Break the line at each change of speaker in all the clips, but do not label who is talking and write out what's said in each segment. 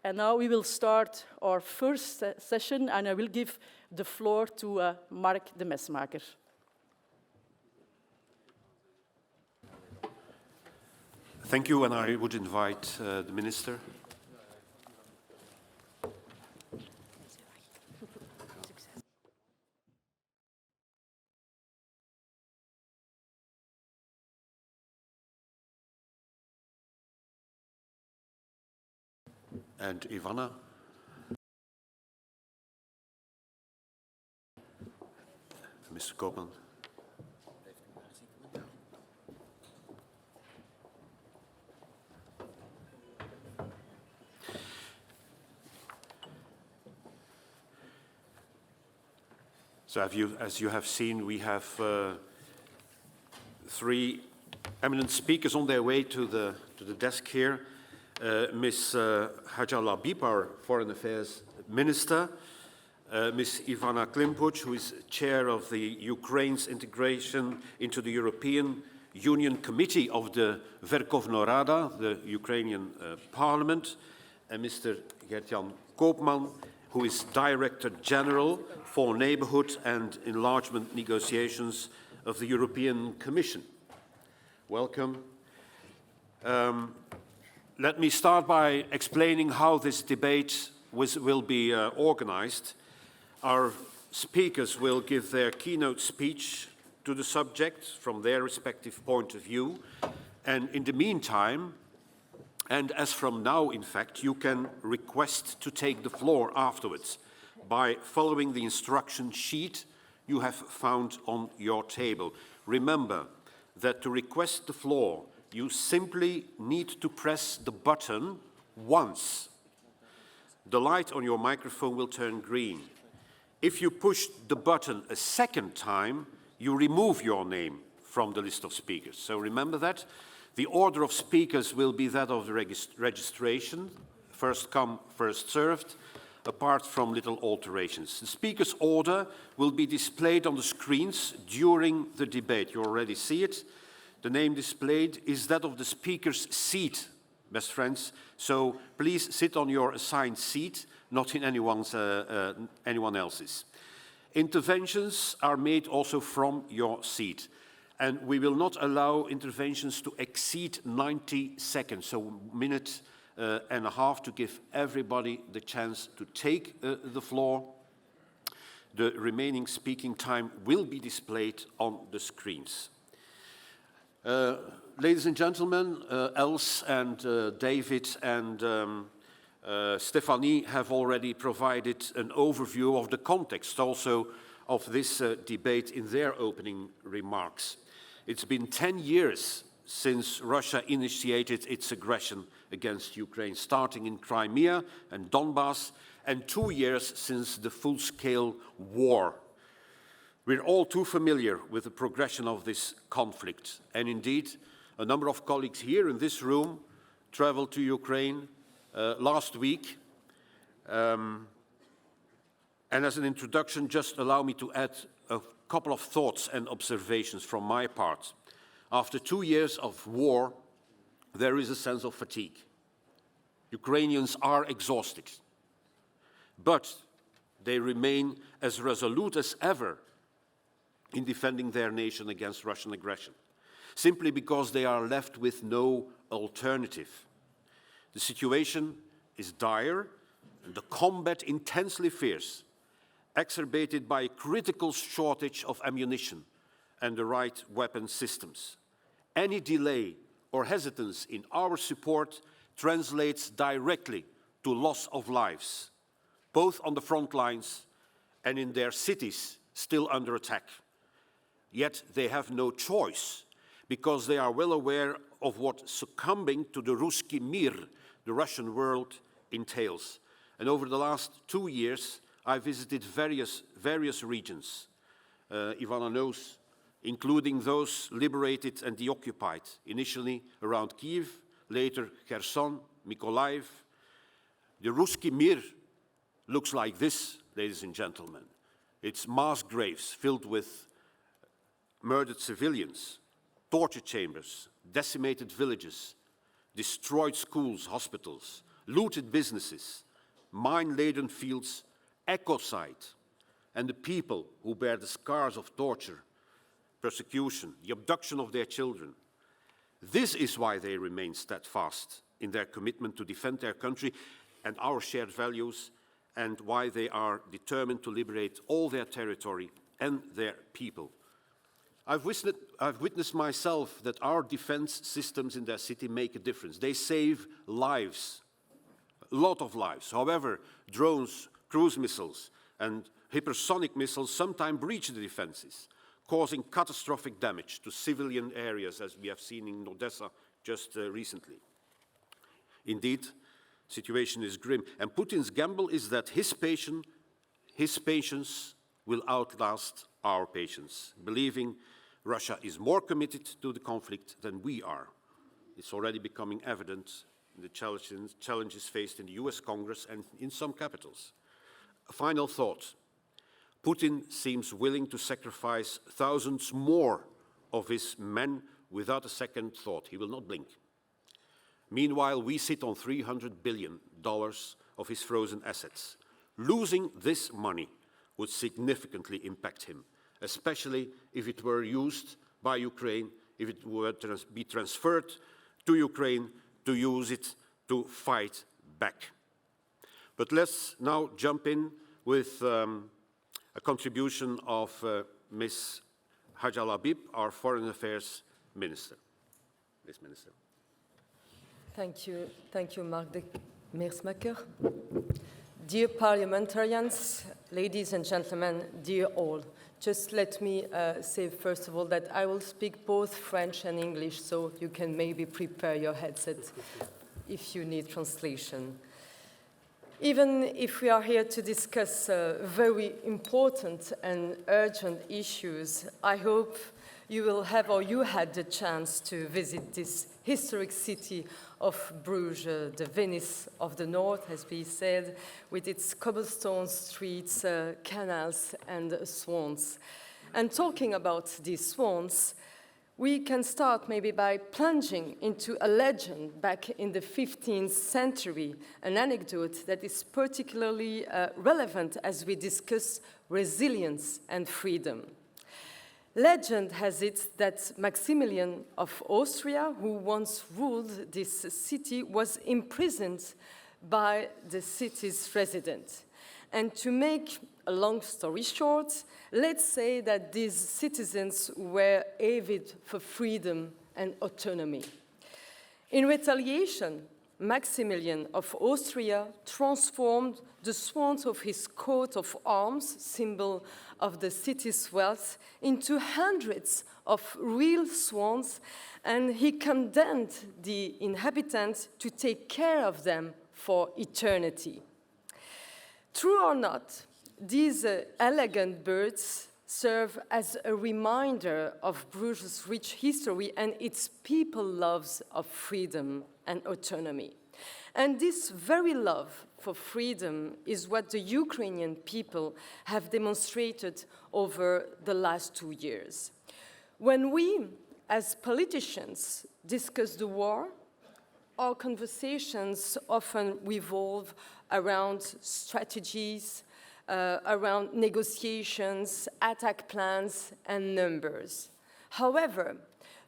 And now we will start our first session, and I will give the floor to Mark de Mesmaeker.
Thank you, and I would invite the Minister. And Ivana. Mr. Koopman. So as you have seen, we have three eminent speakers on their way to the desk here. Ms. Hajar Labib, our Foreign Affairs Minister, Ms. Ivana Klimpuc, who is chair of the Ukraine's integration into the European Union Committee of the Verkhovna Rada, the Ukrainian Parliament, and Mr. Gert-Jan Koopman, who is Director General for Neighbourhood and Enlargement Negotiations of the European Commission. Welcome. Let me start by explaining how this debate will be organized. Our speakers will give their keynote speech to the subject from their respective point of view. And in the meantime, and as from now, in fact, you can request to take the floor afterwards by following the instruction sheet you have found on your table. Remember that to request the floor, you simply need to press the button once. The light on your microphone will turn green. If you push the button a second time, you remove your name from the list of speakers. So remember that. The order of speakers will be that of the registration, first come, first served, apart from little alterations. The speakers' order will be displayed on the screens during the debate. You already see it. The name displayed is that of the speaker's seat, best friends. So please sit on your assigned seat, not in anyone else's. Interventions are made also from your seat. And we will not allow interventions to exceed 90 seconds, so a minute and a half to give everybody the chance to take the floor. The remaining speaking time will be displayed on the screens. Ladies and gentlemen, Els and David and Stephanie have already provided an overview of the context also of this debate in their opening remarks. It's been 10 years since Russia initiated its aggression against Ukraine, starting in Crimea and Donbass, and 2 years since the full-scale war. We're all too familiar with the progression of this conflict, and indeed, a number of colleagues here in this room traveled to Ukraine last week. And as an introduction, just allow me to add a couple of thoughts and observations from my part. After 2 years of war, there is a sense of fatigue. Ukrainians are exhausted, but they remain as resolute as ever in defending their nation against Russian aggression, simply because they are left with no alternative. The situation is dire and the combat intensely fierce, exacerbated by a critical shortage of ammunition and the right weapon systems. Any delay or hesitance in our support translates directly to loss of lives, both on the front lines and in their cities still under attack. Yet they have no choice, because they are well aware of what succumbing to the Ruski Mir, the Russian world, entails. And over the last 2 years, I visited various regions, Ivana knows, including those liberated and deoccupied, initially around Kyiv, later Kherson, Mykolaiv. The Ruski Mir looks like this, ladies and gentlemen. It's mass graves filled with murdered civilians, torture chambers, decimated villages, destroyed schools, hospitals, looted businesses, mine-laden fields, ecocide, and the people who bear the scars of torture, persecution, the abduction of their children. This is why they remain steadfast in their commitment to defend their country and our shared values, and why they are determined to liberate all their territory and their people. I've witnessed myself that our defense systems in their city make a difference. They save lives, a lot of lives. However, drones, cruise missiles, and hypersonic missiles sometimes breach the defenses, causing catastrophic damage to civilian areas, as we have seen in Odessa just recently. Indeed, the situation is grim, and Putin's gamble is that his patience will outlast our patience, believing Russia is more committed to the conflict than we are. It's already becoming evident in the challenges faced in the US Congress and in some capitals. A final thought. Putin seems willing to sacrifice thousands more of his men without a second thought. He will not blink. Meanwhile, we sit on $300 billion of his frozen assets. Losing this money would significantly impact him, especially if it were used by Ukraine, if it were to be transferred to Ukraine to use it to fight back. But let's now jump in with a contribution of Ms. Hajjal Habib, our Foreign Affairs Minister. Ms. Minister.
Thank you, Mark de Meersmaker. Dear parliamentarians, ladies and gentlemen, dear all, just let me say first of all that I will speak both French and English, so you can maybe prepare your headset if you need translation. Even if we are here to discuss very important and urgent issues, I hope you will have, or you had the chance to visit this historic city of Bruges, the Venice of the North, as we said, with its cobblestone streets, canals, and swans. And talking about these swans, we can start maybe by plunging into a legend back in the 15th century, an anecdote that is particularly relevant as we discuss resilience and freedom. Legend has it that Maximilian of Austria, who once ruled this city, was imprisoned by the city's resident. And to make a long story short, let's say that these citizens were avid for freedom and autonomy. In retaliation, Maximilian of Austria transformed the swans of his coat of arms, symbol of the city's wealth, into hundreds of real swans, and he condemned the inhabitants to take care of them for eternity. True or not, these elegant birds serve as a reminder of Bruges' rich history and its people's love of freedom and autonomy. And this very love for freedom is what the Ukrainian people have demonstrated over the last 2 years. When we, as politicians, discuss the war, our conversations often revolve around strategies, around negotiations, attack plans, and numbers. However,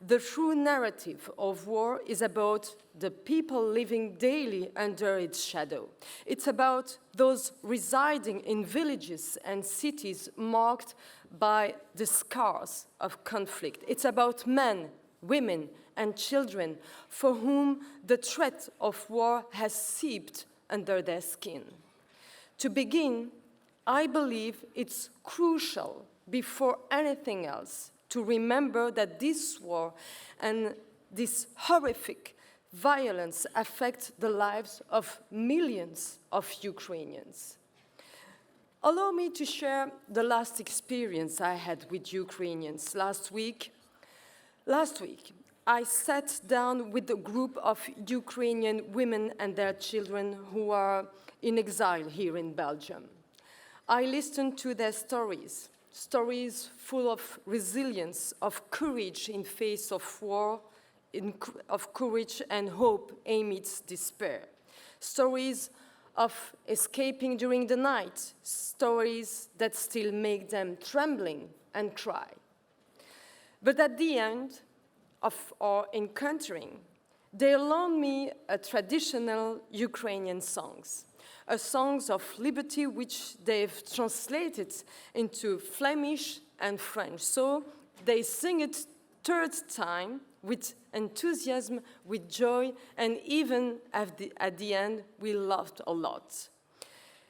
the true narrative of war is about the people living daily under its shadow. It's about those residing in villages and cities marked by the scars of conflict. It's about men, women, and children for whom the threat of war has seeped under their skin. To begin, I believe it's crucial, before anything else, to remember that this war and this horrific violence affect the lives of millions of Ukrainians. Allow me to share the last experience I had with Ukrainians. Last week, I sat down with a group of Ukrainian women and their children who are in exile here in Belgium. I listened to their stories full of resilience, of courage in face of war, of courage and hope amidst despair. stories of escaping during the night, stories that still make them trembling and cry. But at the end of our encountering, they loaned me a traditional Ukrainian songs, a songs of liberty which they've translated into Flemish and French. So they sing it third time with enthusiasm, with joy, and even at the end, we laughed a lot.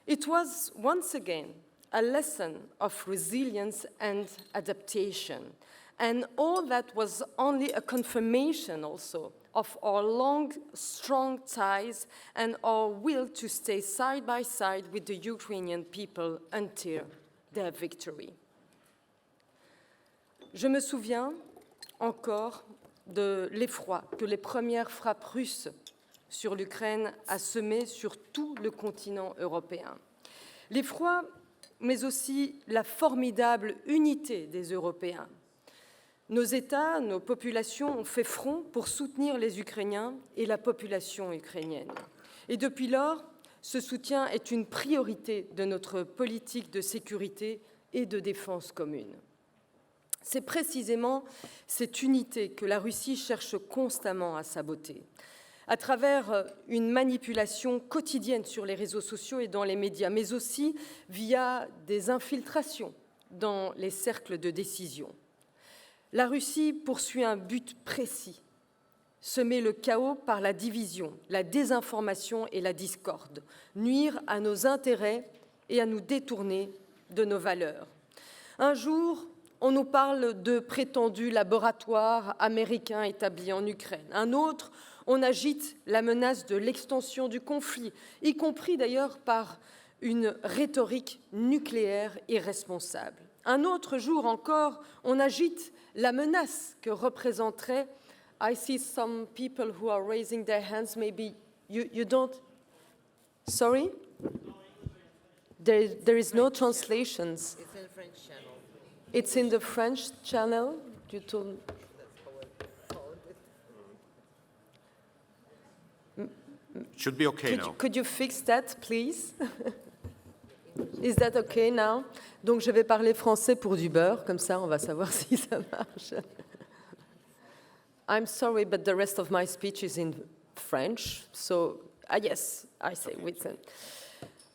It was, once again, a lesson of resilience and adaptation. And all that was only a confirmation also of our long, strong ties and our will to stay side by side with the Ukrainian people until their victory. Je me souviens encore de l'effroi que les premières frappes russes sur l'Ukraine a semé sur tout le continent européen. L'effroi, mais aussi la formidable unité des Européens. Nos États, nos populations ont fait front pour soutenir les Ukrainiens et la population ukrainienne. Et depuis lors, ce soutien est une priorité de notre politique de sécurité et de défense commune. C'est précisément cette unité que la Russie cherche constamment à saboter, à travers une manipulation quotidienne sur les réseaux sociaux et dans les médias, mais aussi via des infiltrations dans les cercles de décision. La Russie poursuit un but précis, semer le chaos par la division, la désinformation et la discorde, nuire à nos intérêts et à nous détourner de nos valeurs. Un jour, on nous parle de prétendus laboratoires américains établis en Ukraine. Un autre, on agite la menace de l'extension du conflit, y compris d'ailleurs par une rhétorique nucléaire irresponsable. Un autre jour encore, on agite la menace que représenterait « I see some people who are raising their hands, maybe you don't… » Sorry? There is no translations.
It's in French channel.
It's in the French channel. You told…
Should be okay now.
Could you fix that, please? Is that okay now? Donc, je vais parler français pour du beurre, comme ça, on va savoir si ça marche. I'm sorry, but the rest of my speech is in French. So, yes, I say with them.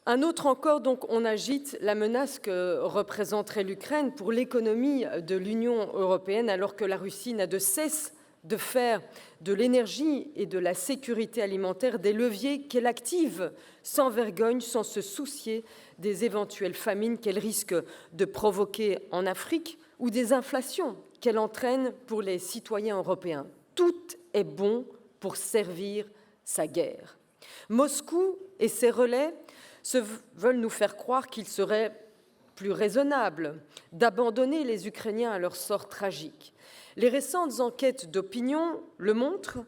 Un autre encore, donc, on agite la menace que représenterait l'Ukraine pour l'économie de l'Union européenne, alors que la Russie n'a de cesse de faire de l'énergie et de la sécurité alimentaire des leviers qu'elle active sans vergogne, sans se soucier des éventuelles famines qu'elle risque de provoquer en Afrique ou des inflations qu'elle entraîne pour les citoyens européens. Tout est bon pour servir sa guerre. Moscou et ses relais veulent nous faire croire qu'il serait plus raisonnable d'abandonner les Ukrainiens à leur sort tragique. Les récentes enquêtes d'opinion le montrent,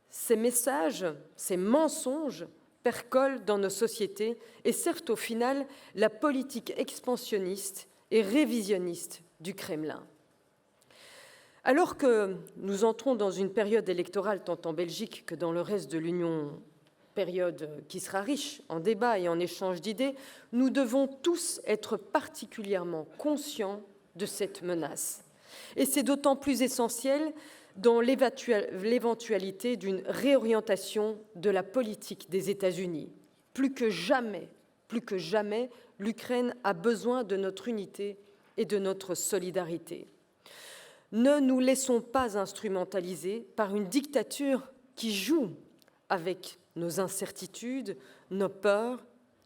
ces messages, ces mensonges percolent dans nos sociétés et servent au final la politique expansionniste et révisionniste du Kremlin. Alors que nous entrons dans une période électorale tant en Belgique que dans le reste de l'Union, période qui sera riche en débats et en échanges d'idées, nous devons tous être particulièrement conscients de cette menace. Et c'est d'autant plus essentiel dans l'éventualité d'une réorientation de la politique des États-Unis. Plus que jamais, l'Ukraine a besoin de notre unité et de notre solidarité. Ne nous laissons pas instrumentaliser par une dictature qui joue avec nos incertitudes, nos peurs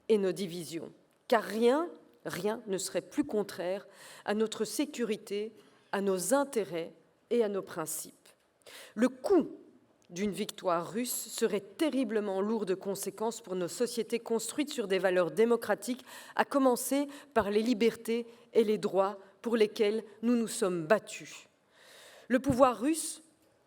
et nos divisions. Car rien ne serait plus contraire à notre sécurité, à nos intérêts et à nos principes. Le coût d'une victoire russe serait terriblement lourd de conséquences pour nos sociétés construites sur des valeurs démocratiques, à commencer par les libertés et les droits pour lesquels nous nous sommes battus. Le pouvoir russe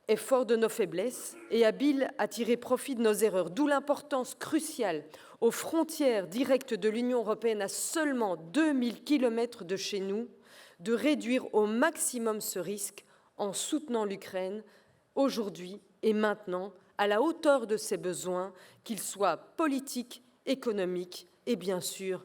est fort de nos faiblesses et habile à tirer profit de nos erreurs, d'où l'importance cruciale, aux frontières directes de l'Union européenne, à seulement 2000 kilomètres de chez nous, de réduire au maximum ce risque en soutenant l'Ukraine aujourd'hui et maintenant à la hauteur de ses besoins, qu'ils soient politiques, économiques et bien sûr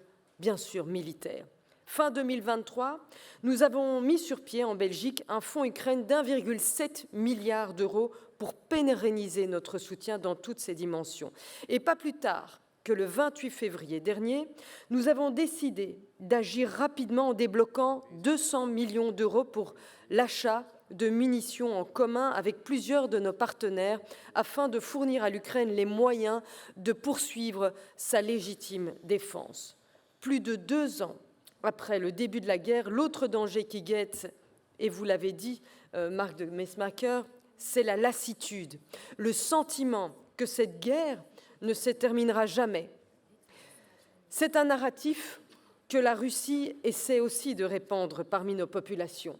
militaires. Fin 2023, nous avons mis sur pied en Belgique un fonds Ukraine d'1,7 milliard d'euros pour pérenniser notre soutien dans toutes ses dimensions. Et pas plus tard que le 28 février dernier, nous avons décidé d'agir rapidement en débloquant 200 millions d'euros pour l'achat de munitions en commun avec plusieurs de nos partenaires afin de fournir à l'Ukraine les moyens de poursuivre sa légitime défense. Plus de 2 ans après le début de la guerre, l'autre danger qui guette, et vous l'avez dit, Marc de Mesmaeker, c'est la lassitude, le sentiment que cette guerre ne se terminera jamais. C'est un narratif que la Russie essaie aussi de répandre parmi nos populations.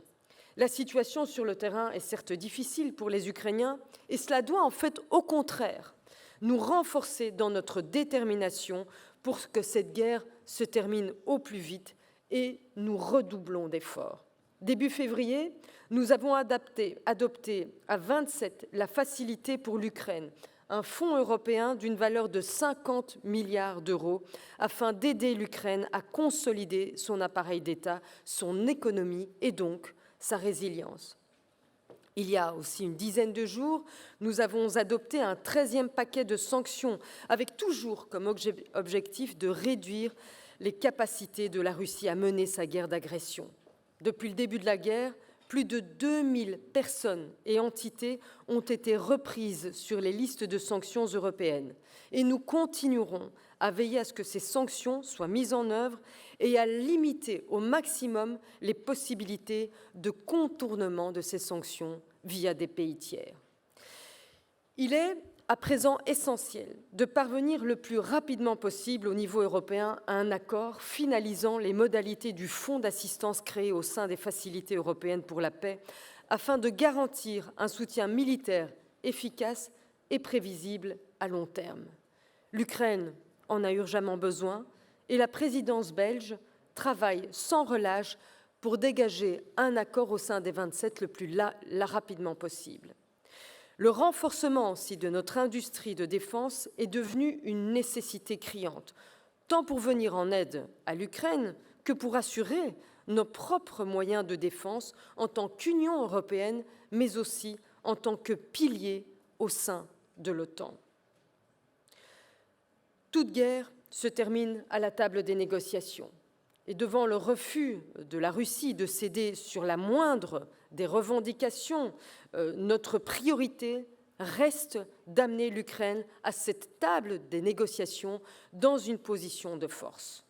La situation sur le terrain est certes difficile pour les Ukrainiens, et cela doit en fait, au contraire, nous renforcer dans notre détermination pour que cette guerre se termine au plus vite, et nous redoublons d'efforts. Début février, nous avons adopté à 27 la facilité pour l'Ukraine, un fonds européen d'une valeur de 50 milliards d'euros afin d'aider l'Ukraine à consolider son appareil d'État, son économie et donc sa résilience. Il y a aussi une dizaine de jours, nous avons adopté un 13e paquet de sanctions avec toujours comme objectif de réduire les capacités de la Russie à mener sa guerre d'agression. Depuis le début de la guerre, plus de 2000 personnes et entités ont été reprises sur les listes de sanctions européennes. Et nous continuerons à veiller à ce que ces sanctions soient mises en œuvre et à limiter au maximum les possibilités de contournement de ces sanctions via des pays tiers. Il est à présent essentiel de parvenir le plus rapidement possible au niveau européen à un accord finalisant les modalités du fonds d'assistance créé au sein des facilités européennes pour la paix afin de garantir un soutien militaire efficace et prévisible à long terme. L'Ukraine en a urgemment besoin et la présidence belge travaille sans relâche pour dégager un accord au sein des 27 le plus rapidement possible. Le renforcement aussi de notre industrie de défense est devenu une nécessité criante, tant pour venir en aide à l'Ukraine que pour assurer nos propres moyens de défense en tant qu'Union européenne, mais aussi en tant que pilier au sein de l'OTAN. Toute guerre se termine à la table des négociations. Et devant le refus de la Russie de céder sur la moindre des revendications, notre priorité reste d'amener l'Ukraine à cette table des négociations dans une position de force.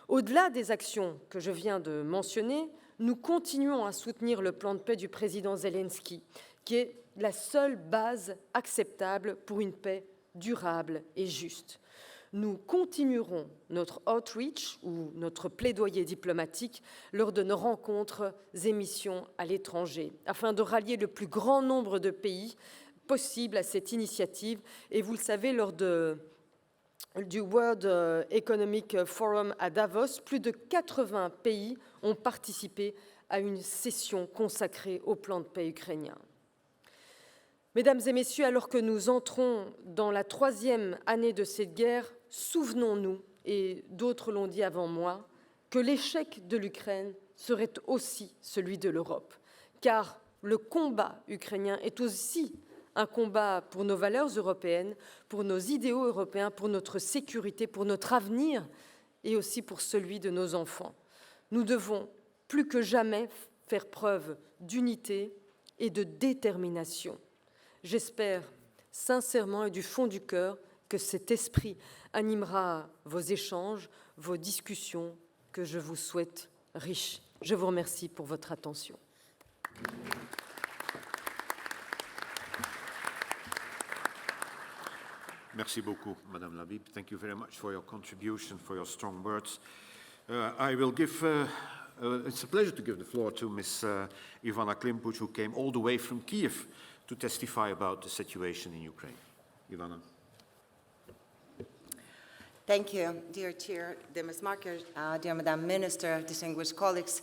Au-delà des actions que je viens de mentionner, nous continuons à soutenir le plan de paix du président Zelensky, qui est la seule base acceptable pour une paix durable et juste. Nous continuerons notre outreach ou notre plaidoyer diplomatique lors de nos rencontres et missions à l'étranger, afin de rallier le plus grand nombre de pays possible à cette initiative. Et vous le savez, lors du World Economic Forum à Davos, plus de 80 pays ont participé à une session consacrée au plan de paix ukrainien. Mesdames et messieurs, alors que nous entrons dans la 3e année de cette guerre, souvenons-nous, et d'autres l'ont dit avant moi, que l'échec de l'Ukraine serait aussi celui de l'Europe, car le combat ukrainien est aussi un combat pour nos valeurs européennes, pour nos idéaux européens, pour notre sécurité, pour notre avenir et aussi pour celui de nos enfants. Nous devons plus que jamais faire preuve d'unité et de détermination. J'espère sincèrement et du fond du cœur que cet esprit animera vos échanges, vos discussions, que je vous souhaite riches. Je vous remercie pour votre attention.
Merci beaucoup, Madame Labib. Thank you very much for your contribution, for your strong words. I will give, it's a pleasure to give the floor to Ms. Ivana Klimpuch, who came all the way from Kiev to testify about the situation in Ukraine. Ivana.
Thank you, dear Chair, dear Ms. Marker, dear Madam Minister, distinguished colleagues.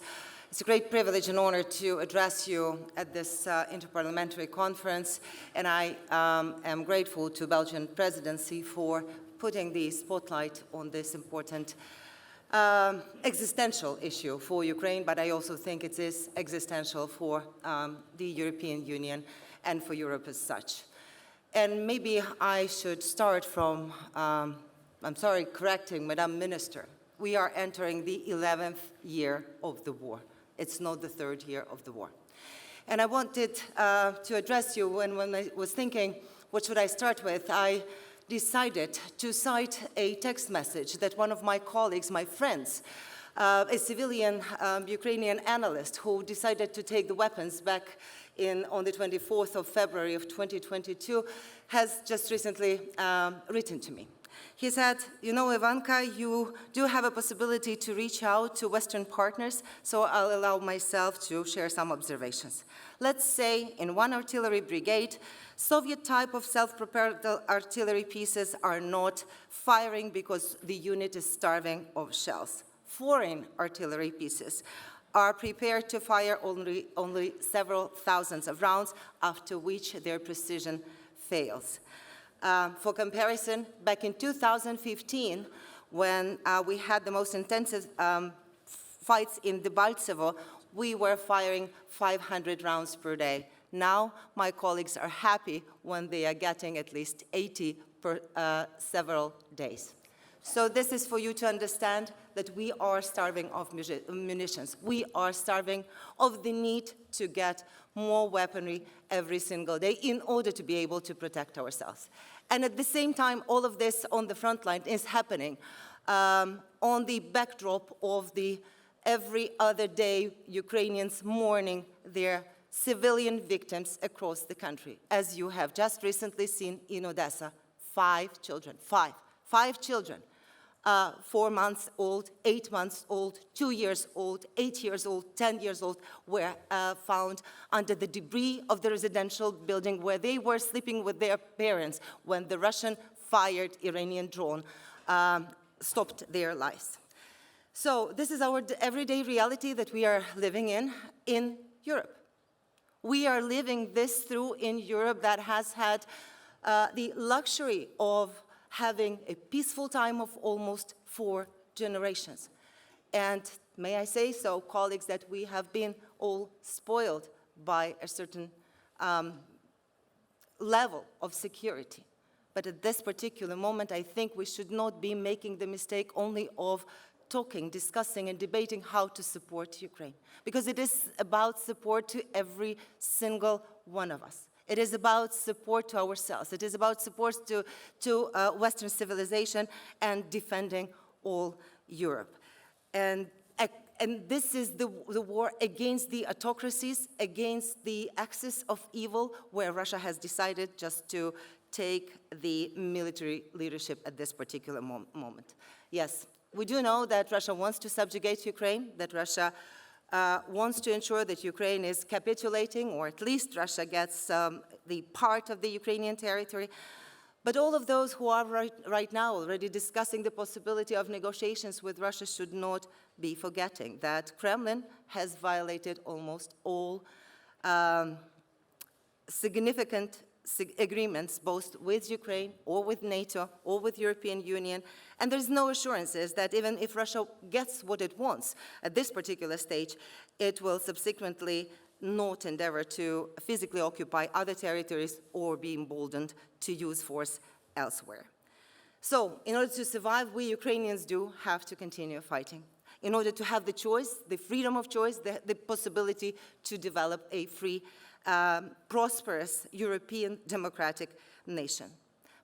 It's a great privilege and honor to address you at this Inter-Parliamentary Conference, and I am grateful to Belgian presidency for putting the spotlight on this important existential issue for Ukraine, but I also think it is existential for the European Union and for Europe as such. And maybe I should start from, correcting Madam Minister. We are entering the 11th year of the war. It's not the 3rd year of the war. And I wanted to address you when I was thinking, what should I start with? I decided to cite a text message that one of my colleagues, my friends, a civilian Ukrainian analyst who decided to take the weapons back on the 24th of February of 2022, has just recently written to me. He said, you know, Ivanka, you do have a possibility to reach out to Western partners, so I'll allow myself to share some observations. Let's say in one artillery brigade, Soviet type of self-propelled artillery pieces are not firing because the unit is starving of shells. Foreign artillery pieces are prepared to fire only several thousands of rounds, after which their precision fails. For comparison, back in 2015, when we had the most intensive fights in Debaltsevo, we were firing 500 rounds per day. Now, my colleagues are happy when they are getting at least 80 per several days. So this is for you to understand that we are starving of munitions. We are starving of the need to get more weaponry every single day in order to be able to protect ourselves. And at the same time, all of this on the front line is happening on the backdrop of the every other day Ukrainians mourning their civilian victims across the country. As you have just recently seen in Odessa, 5 children, five children, 4 months old, 8 months old, 2 years old, 8 years old, 10 years old, were found under the debris of the residential building where they were sleeping with their parents when the Russian-fired Iranian drone stopped their lives. So this is our everyday reality that we are living in Europe. We are living this through in Europe that has had the luxury of having a peaceful time of almost 4 generations. And may I say so, colleagues, that we have been all spoiled by a certain level of security. But at this particular moment, I think we should not be making the mistake only of talking, discussing, and debating how to support Ukraine. Because it is about support to every single one of us. It is about support to ourselves. It is about support to Western civilization and defending all Europe. And this is the war against the autocracies, against the axis of evil, where Russia has decided just to take the military leadership at this particular moment. Yes, we do know that Russia wants to subjugate Ukraine, that Russia wants to ensure that Ukraine is capitulating, or at least Russia gets the part of the Ukrainian territory. But all of those who are right now already discussing the possibility of negotiations with Russia should not be forgetting that Kremlin has violated almost all significant agreements, both with Ukraine or with NATO or with European Union, and there's no assurances that even if Russia gets what it wants at this particular stage, it will subsequently not endeavor to physically occupy other territories or be emboldened to use force elsewhere. So, in order to survive, we Ukrainians do have to continue fighting. In order to have the choice, the freedom of choice, the possibility to develop a free, prosperous European democratic nation.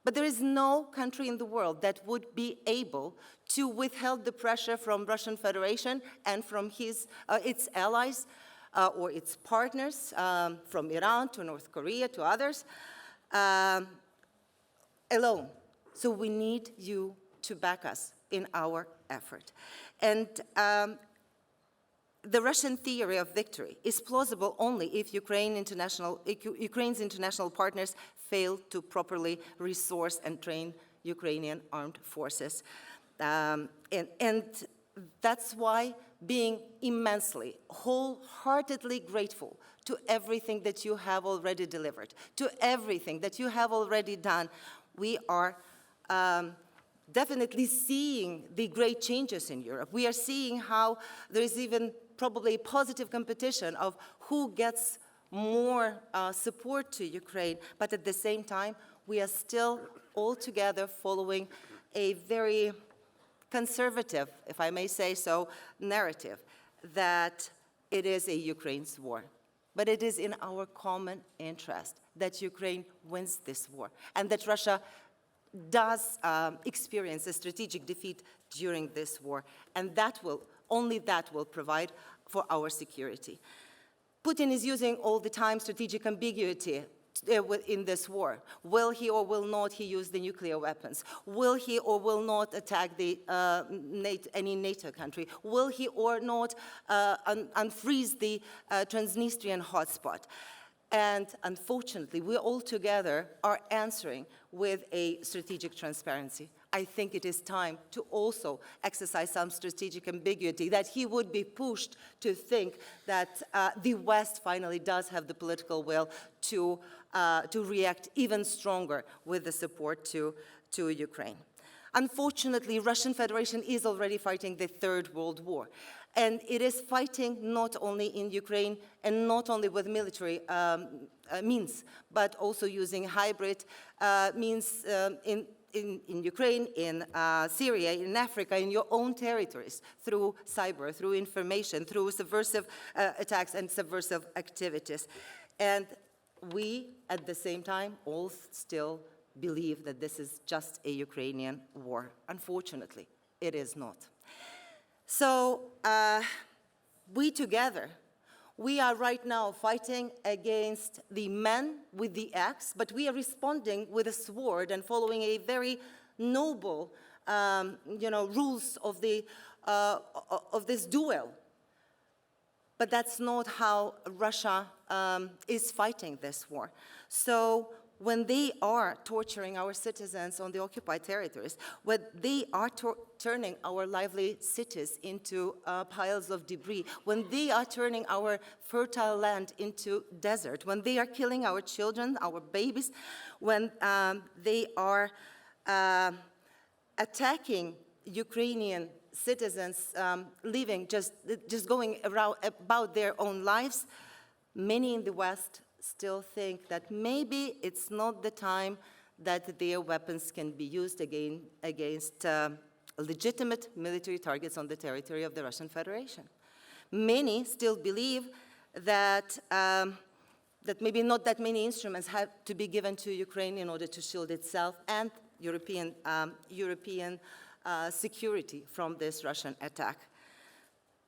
But there is no country in the world that would be able to withhold the pressure from Russian Federation and from its allies or its partners, from Iran to North Korea to others, alone. So we need you to back us in our effort. And the Russian theory of victory is plausible only if Ukraine's international partners fail to properly resource and train Ukrainian armed forces. And that's why being immensely, wholeheartedly grateful to everything that you have already delivered, to everything that you have already done, we are definitely seeing the great changes in Europe. We are seeing how there is even probably a positive competition of who gets more support to Ukraine, but at the same time, we are still all together following a very conservative, if I may say so, narrative that it is a Ukraine's war. But it is in our common interest that Ukraine wins this war and that Russia does experience a strategic defeat during this war, and only that will provide for our security. Putin is using all the time strategic ambiguity in this war. Will he or will not he use the nuclear weapons? Will he or will not attack any NATO country? Will he or not unfreeze the Transnistrian hotspot? And unfortunately, we all together are answering with a strategic transparency. I think it is time to also exercise some strategic ambiguity, that he would be pushed to think that the West finally does have the political will to react even stronger with the support to Ukraine. Unfortunately, Russian Federation is already fighting the Third World War. And it is fighting not only in Ukraine and not only with military means, but also using hybrid means in Ukraine, in Syria, in Africa, in your own territories, through cyber, through information, through subversive attacks and subversive activities. And we, at the same time, all still believe that this is just a Ukrainian war. Unfortunately, it is not. So we together, we are right now fighting against the man with the axe, but we are responding with a sword and following a very noble, rules of this duel. But that's not how Russia is fighting this war. So when they are torturing our citizens on the occupied territories, when they are turning our lively cities into piles of debris, when they are turning our fertile land into desert, when they are killing our children, our babies, when they are attacking Ukrainian citizens living, just going around about their own lives, many in the West still think that maybe it's not the time that their weapons can be used against legitimate military targets on the territory of the Russian Federation. Many still believe that, that maybe not that many instruments have to be given to Ukraine in order to shield itself and European security from this Russian attack.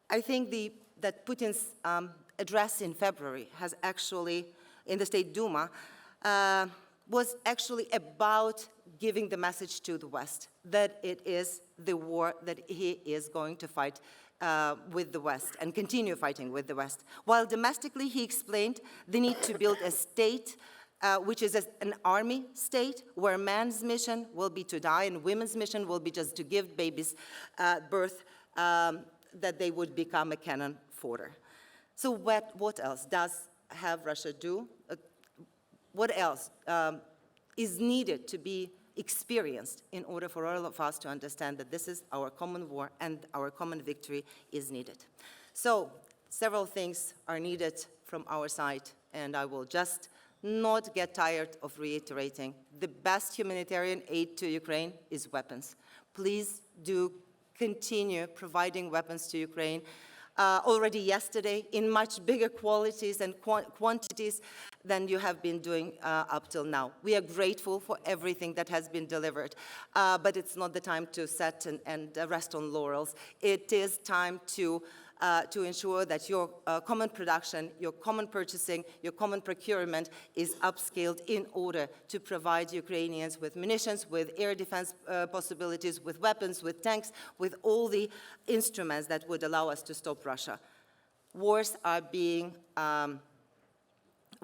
I think that Putin's address in February has actually, in the State Duma, was actually about giving the message to the West that it is the war that he is going to fight with the West and continue fighting with the West. While domestically he explained the need to build a state which is an army state where man's mission will be to die and women's mission will be just to give babies birth, that they would become a cannon fodder. So what else does have Russia do? What else is needed to be experienced in order for all of us to understand that this is our common war and our common victory is needed? So several things are needed from our side, and I will just not get tired of reiterating. The best humanitarian aid to Ukraine is weapons. Please do continue providing weapons to Ukraine. Already yesterday, in much bigger qualities and quantities than you have been doing up till now. We are grateful for everything that has been delivered, but it's not the time to sit and rest on laurels. It is time to ensure that your common production, your common purchasing, your common procurement is upscaled in order to provide Ukrainians with munitions, with air defense possibilities, with weapons, with tanks, with all the instruments that would allow us to stop Russia. Wars are being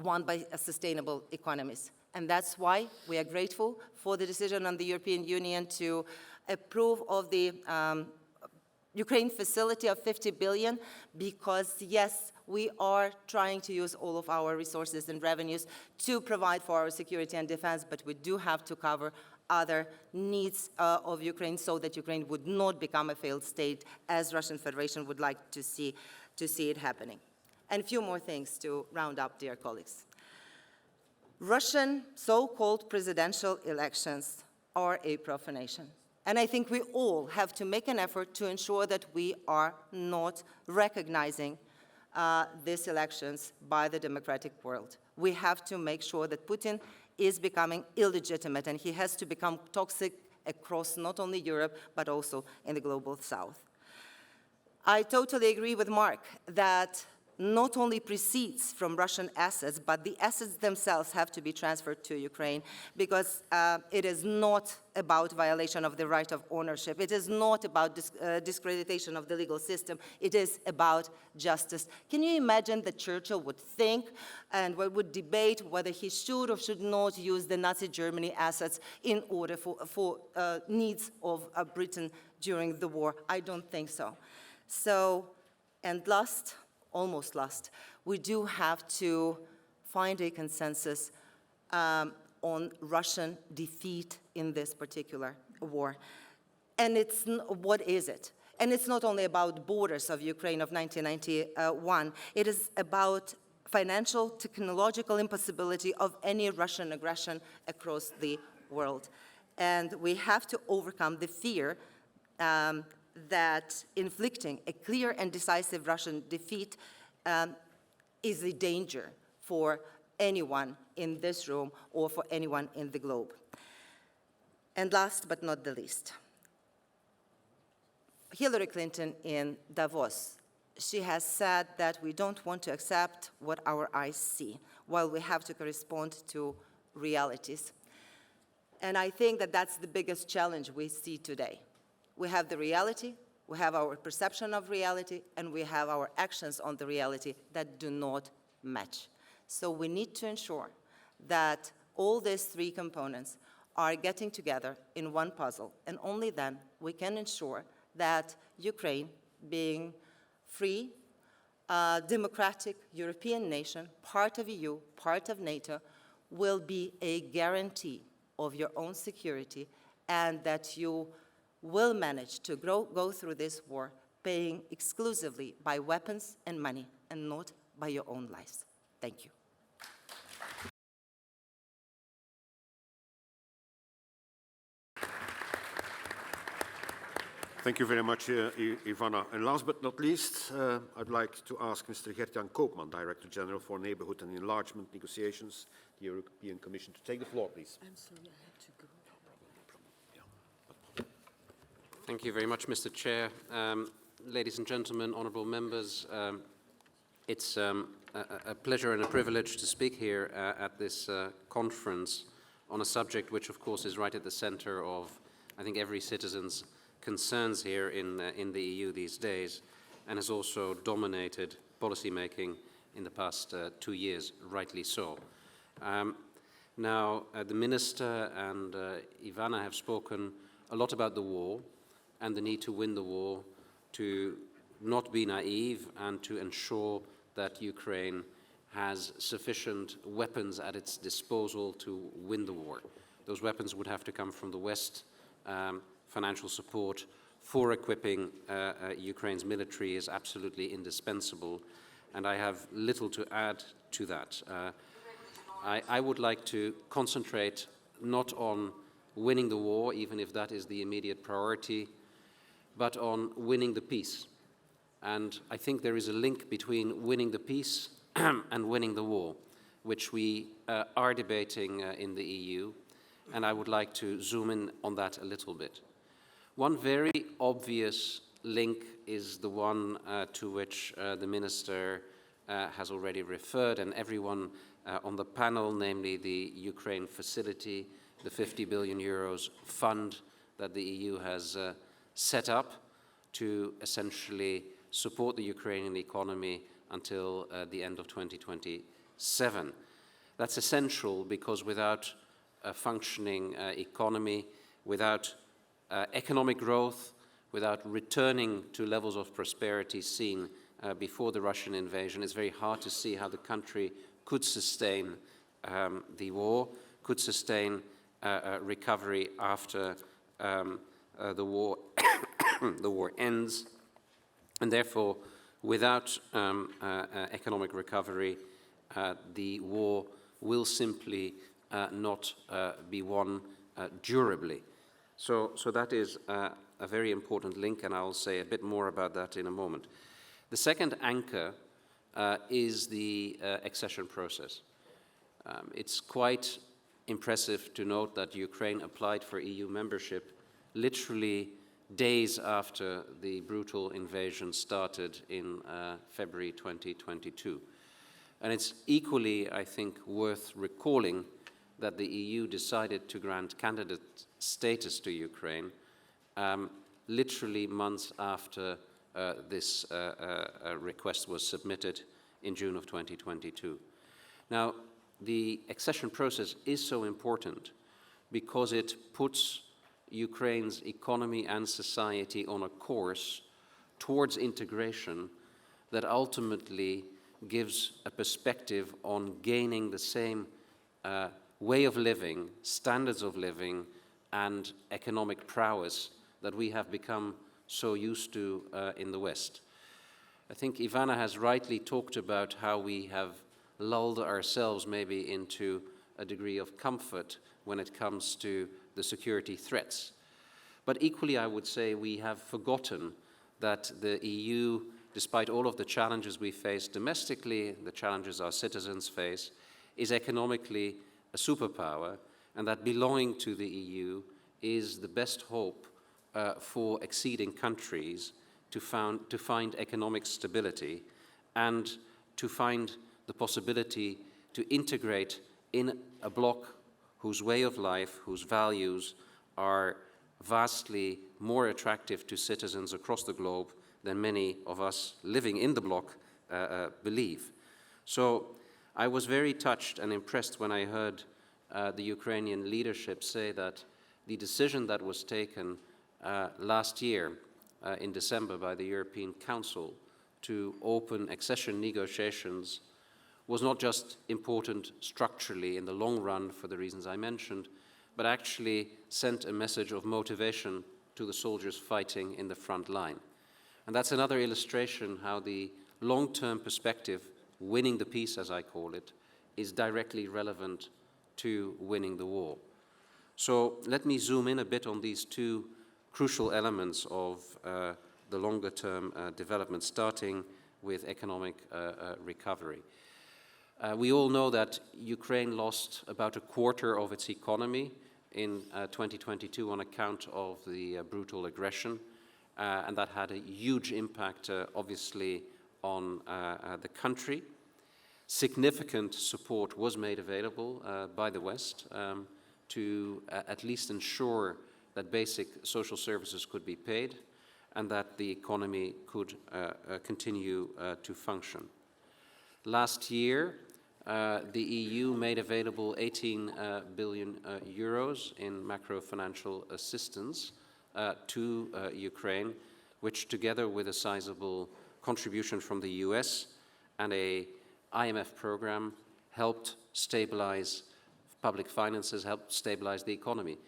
won by sustainable economies. And that's why we are grateful for the decision on the European Union to approve of the Ukraine facility of 50 billion because, yes, we are trying to use all of our resources and revenues to provide for our security and defense, but we do have to cover other needs of Ukraine so that Ukraine would not become a failed state, as Russian Federation would like to see it happening. And a few more things to round up, dear colleagues. Russian so-called presidential elections are a profanation. And I think we all have to make an effort to ensure that we are not recognizing these elections by the democratic world. We have to make sure that Putin is becoming illegitimate, and he has to become toxic across not only Europe, but also in the global south. I totally agree with Mark that not only proceeds from Russian assets, but the assets themselves have to be transferred to Ukraine because it is not about violation of the right of ownership. It is not about discreditation of the legal system. It is about justice. Can you imagine that Churchill would think and would debate whether he should or should not use the Nazi Germany assets in order for needs of Britain during the war? I don't think so. So, and almost last, we do have to find a consensus on Russian defeat in this particular war. And what is it? And it's not only about borders of Ukraine of 1991. It is about financial, technological impossibility of any Russian aggression across the world. And we have to overcome the fear that inflicting a clear and decisive Russian defeat is a danger for anyone in this room or for anyone in the globe. And last but not the least, Hillary Clinton in Davos, she has said that we don't want to accept what our eyes see, while we have to correspond to realities. And I think that that's the biggest challenge we see today. We have the reality, we have our perception of reality, and we have our actions on the reality that do not match. So we need to ensure that all these three components are getting together in one puzzle, and only then we can ensure that Ukraine, being free, democratic European nation, part of EU, part of NATO, will be a guarantee of your own security, and that you will manage to go through this war paying exclusively by weapons and money and not by your own lives. Thank you.
Thank you very much, Ivana. And last but not least, I'd like to ask Mr. Gert-Jan Koopman, Director General for Neighbourhood and Enlargement Negotiations, the European Commission, to take the floor, please.
I'm sorry, I had to go.
Thank you very much, Mr. Chair. Ladies and gentlemen, honourable members, it's a pleasure and a privilege to speak here at this conference on a subject which, of course, is right at the centre of, I think, every citizen's concerns here in the EU these days, and has also dominated policy making in the past 2 years, rightly so. Now, the Minister and Ivana have spoken a lot about the war and the need to win the war, to not be naive, and to ensure that Ukraine has sufficient weapons at its disposal to win the war. Those weapons would have to come from the West. Financial support for equipping Ukraine's military is absolutely indispensable, and I have little to add to that. I would like to concentrate not on winning the war, even if that is the immediate priority, but on winning the peace. And I think there is a link between winning the peace and winning the war, which we are debating in the EU, and I would like to zoom in on that a little bit. One very obvious link is the one to which the Minister has already referred, and everyone on the panel, namely the Ukraine facility, the 50 billion euros fund that the EU has set up to essentially support the Ukrainian economy until the end of 2027. That's essential because without a functioning economy, without economic growth, without returning to levels of prosperity seen before the Russian invasion, it's very hard to see how the country could sustain the war, could sustain recovery after the war, the war ends. And therefore, without economic recovery, the war will simply not be won durably. So that is a very important link, and I'll say a bit more about that in a moment. The second anchor is the accession process. It's quite impressive to note that Ukraine applied for EU membership literally days after the brutal invasion started in February 2022. And it's equally, I think, worth recalling that the EU decided to grant candidate status to Ukraine literally months after this request was submitted in June of 2022. Now, the accession process is so important because it puts Ukraine's economy and society on a course towards integration that ultimately gives a perspective on gaining the same way of living, standards of living, and economic prowess that we have become so used to in the West. I think Ivana has rightly talked about how we have lulled ourselves maybe into a degree of comfort when it comes to the security threats. But equally, I would say we have forgotten that the EU, despite all of the challenges we face domestically, the challenges our citizens face, is economically a superpower, and that belonging to the EU is the best hope for acceding countries to find economic stability and to find the possibility to integrate in a bloc whose way of life, whose values are vastly more attractive to citizens across the globe than many of us living in the bloc believe. So I was very touched and impressed when I heard the Ukrainian leadership say that the decision that was taken last year in December by the European Council to open accession negotiations was not just important structurally in the long run for the reasons I mentioned, but actually sent a message of motivation to the soldiers fighting in the front line. And that's another illustration how the long-term perspective, winning the peace as I call it, is directly relevant to winning the war. So let me zoom in a bit on these two crucial elements of the longer-term development, starting with economic recovery. We all know that Ukraine lost about a quarter of its economy in 2022 on account of the brutal aggression, and that had a huge impact, obviously, on the country. Significant support was made available by the West to at least ensure that basic social services could be paid and that the economy could continue to function. Last year, the EU made available 18 billion euros in macro-financial assistance to Ukraine, which together with a sizable contribution from the US and a IMF program helped stabilize public finances, helped stabilize the economy.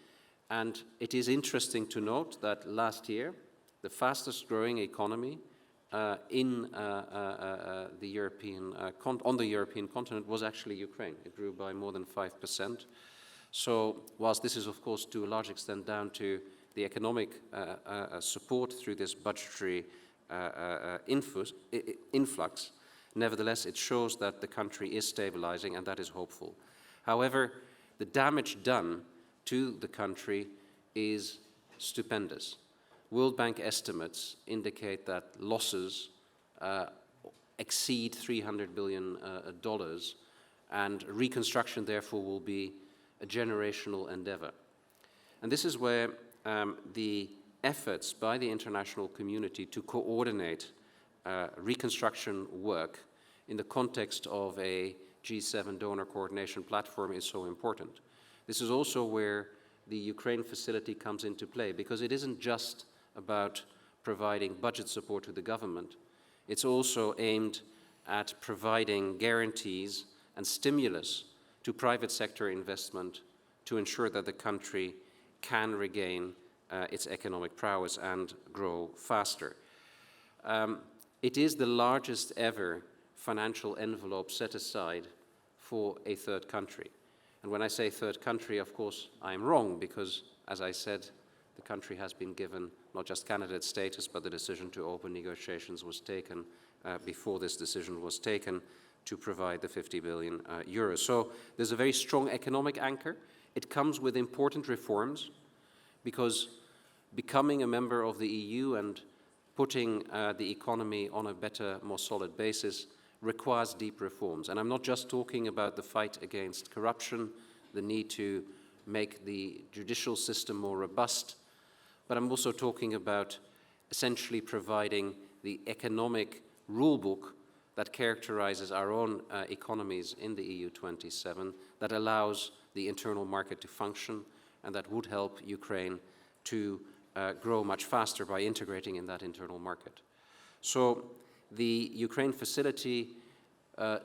And it is interesting to note that last year, the fastest growing economy on the European continent was actually Ukraine. It grew by more than 5%. So whilst this is, of course, to a large extent down to the economic support through this budgetary influx, nevertheless, it shows that the country is stabilizing, and that is hopeful. However, the damage done to the country is stupendous. World Bank estimates indicate that losses exceed $300 billion, and reconstruction, therefore, will be a generational endeavor. And this is where the efforts by the international community to coordinate reconstruction work in the context of a G7 donor coordination platform is so important. This is also where the Ukraine facility comes into play, because it isn't just about providing budget support to the government. It's also aimed at providing guarantees and stimulus to private sector investment to ensure that the country can regain its economic prowess and grow faster. It is the largest ever financial envelope set aside for a third country. And when I say third country, of course, I'm wrong, because, as I said, the country has been given not just candidate status, but the decision to open negotiations was taken before this decision was taken to provide the 50 billion euros. So there's a very strong economic anchor. It comes with important reforms, because becoming a member of the EU and putting the economy on a better, more solid basis requires deep reforms. And I'm not just talking about the fight against corruption, the need to make the judicial system more robust, but I'm also talking about essentially providing the economic rule book that characterizes our own economies in the EU 27, that allows the internal market to function, and that would help Ukraine to grow much faster by integrating in that internal market. So the Ukraine facility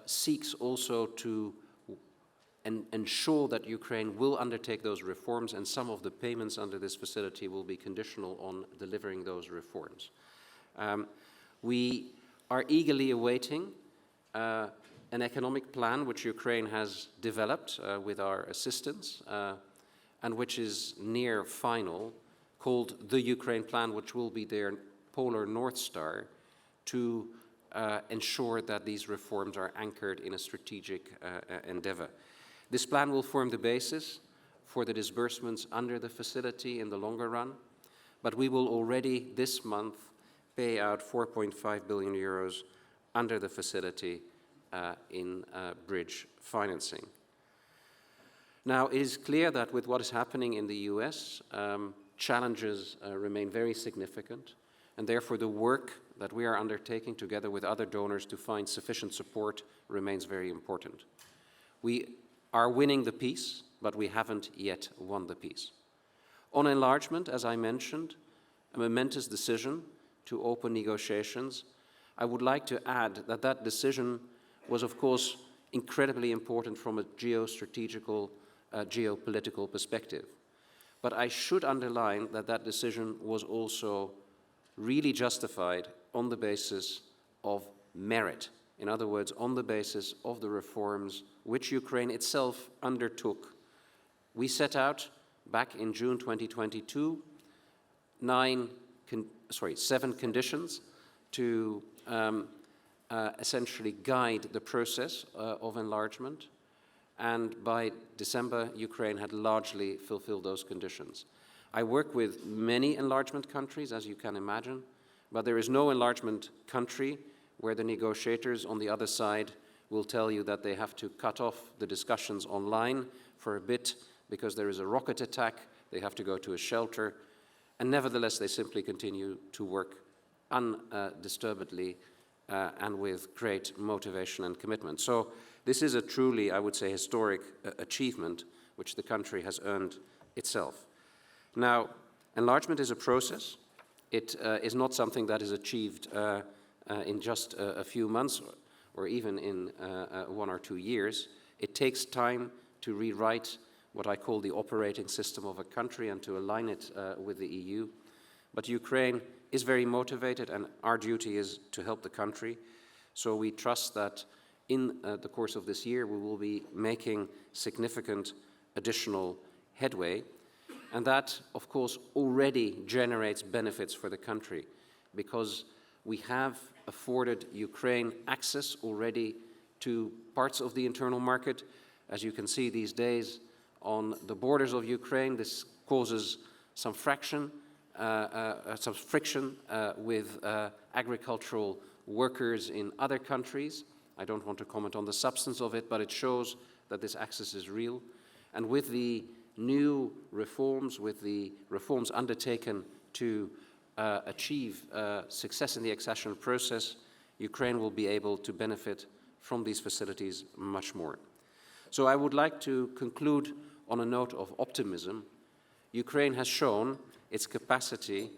seeks also to ensure that Ukraine will undertake those reforms, and some of the payments under this facility will be conditional on delivering those reforms. We are eagerly awaiting an economic plan which Ukraine has developed with our assistance, and which is near final, called the Ukraine Plan, which will be their polar North Star to ensure that these reforms are anchored in a strategic endeavor. This plan will form the basis for the disbursements under the facility in the longer run, but we will already this month pay out 4.5 billion euros under the facility in bridge financing. Now, it is clear that with what is happening in the US, challenges remain very significant, and therefore the work that we are undertaking together with other donors to find sufficient support remains very important. We are winning the peace, but we haven't yet won the peace. On enlargement, as I mentioned, a momentous decision to open negotiations. I would like to add that that decision was, of course, incredibly important from a geostrategical, geopolitical perspective. But I should underline that that decision was also really justified on the basis of merit. In other words, on the basis of the reforms which Ukraine itself undertook. We set out back in June 2022 7 conditions to essentially guide the process of enlargement. And by December, Ukraine had largely fulfilled those conditions. I work with many enlargement countries, as you can imagine, but there is no enlargement country where the negotiators on the other side will tell you that they have to cut off the discussions online for a bit because there is a rocket attack, they have to go to a shelter, and nevertheless they simply continue to work undisturbedly and with great motivation and commitment. So this is a truly, I would say, historic achievement which the country has earned itself. Now, enlargement is a process. It is not something that is achieved in just a few months or even in 1 or 2 years. It takes time to rewrite what I call the operating system of a country and to align it with the EU. But Ukraine is very motivated, and our duty is to help the country. So we trust that in the course of this year we will be making significant additional headway. And that, of course, already generates benefits for the country, because we have afforded Ukraine access already to parts of the internal market. As you can see these days on the borders of Ukraine, this causes some friction with agricultural workers in other countries. I don't want to comment on the substance of it, but it shows that this access is real. And with the new reforms, with the reforms undertaken to achieve success in the accession process, Ukraine will be able to benefit from these facilities much more. So I would like to conclude on a note of optimism. Ukraine has shown its capacity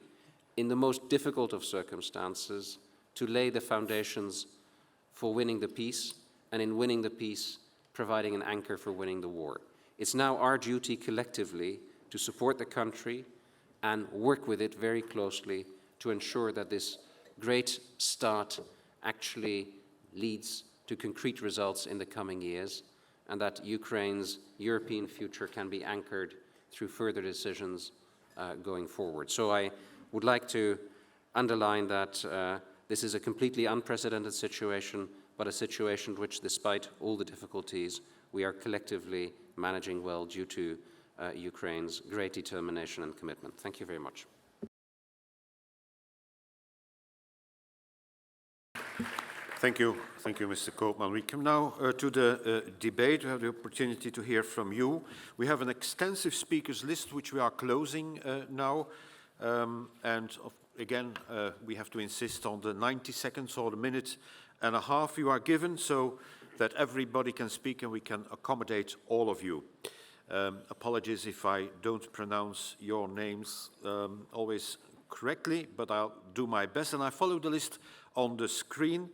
in the most difficult of circumstances, to lay the foundations for winning the peace, and in winning the peace, providing an anchor for winning the war. It's now our duty collectively to support the country and work with it very closely to ensure that this great start actually leads to concrete results in the coming years, and that Ukraine's European future can be anchored through further decisions going forward. So I would like to underline that this is a completely unprecedented situation, but a situation which, despite all the difficulties, we are collectively managing well due to Ukraine's great determination and commitment. Thank you very much.
Thank you, Mr. Koopman. We come now to the debate. We have the opportunity to hear from you. We have an extensive speakers list, which we are closing now. Again, we have to insist on the 90 seconds or a minute and a half you are given, so that everybody can speak and we can accommodate all of you. Apologies if I don't pronounce your names always correctly, but I'll do my best. And I follow the list on the screen.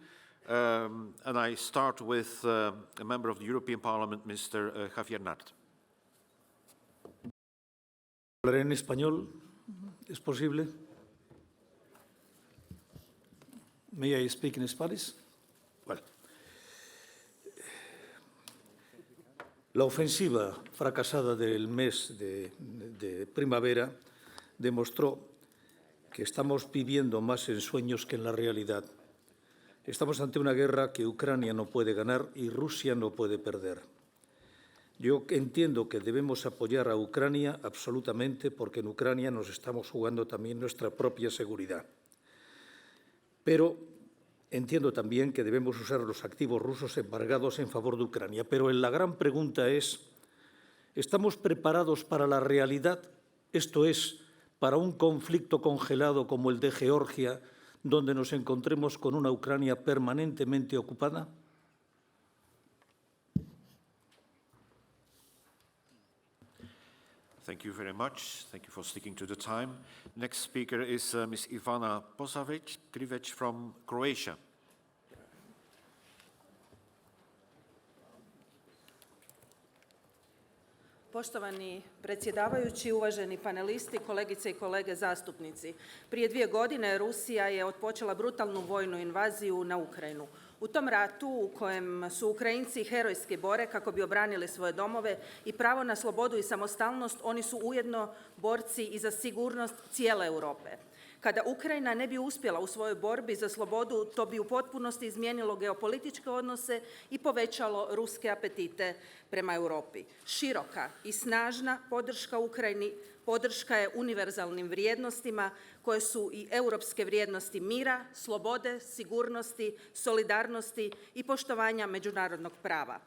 And I start with a member of the European Parliament, Mr. Javier Nart.
¿Hablaré en español? ¿Es posible? May I speak in Spanish? Well. La ofensiva fracasada del mes de primavera demostró que estamos viviendo más en sueños que en la realidad. Estamos ante una guerra que Ucrania no puede ganar y Rusia no puede perder. Yo entiendo que debemos apoyar a Ucrania absolutamente, porque en Ucrania nos estamos jugando también nuestra propia seguridad. Pero entiendo también que debemos usar los activos rusos embargados en favor de Ucrania. Pero la gran pregunta es, ¿estamos preparados para la realidad? Esto es, para un conflicto congelado como el de Georgia, donde nos encontremos con una Ucrania permanentemente ocupada?
Thank you very much. Thank you for sticking to the time. Next speaker is Ms. Ivana Posavec-Krivec from Croatia.
Poštovani predsjedavajući, uvaženi panelisti, kolegice i kolege zastupnici. Prije 2 godine Rusija je otpočela brutalnu vojnu invaziju na Ukrajinu. U tom ratu u kojem su Ukrajinci herojski bore kako bi obranili svoje domove i pravo na slobodu i samostalnost, oni su ujedno borci i za sigurnost cijele Europe. Kada Ukrajina ne bi uspjela u svojoj borbi za slobodu, to bi u potpunosti izmijenilo geopolitičke odnose i povećalo ruske apetite prema Europi. Široka i snažna podrška Ukrajini podrška je univerzalnim vrijednostima koje su i europske vrijednosti mira, slobode, sigurnosti, solidarnosti i poštovanja međunarodnog prava.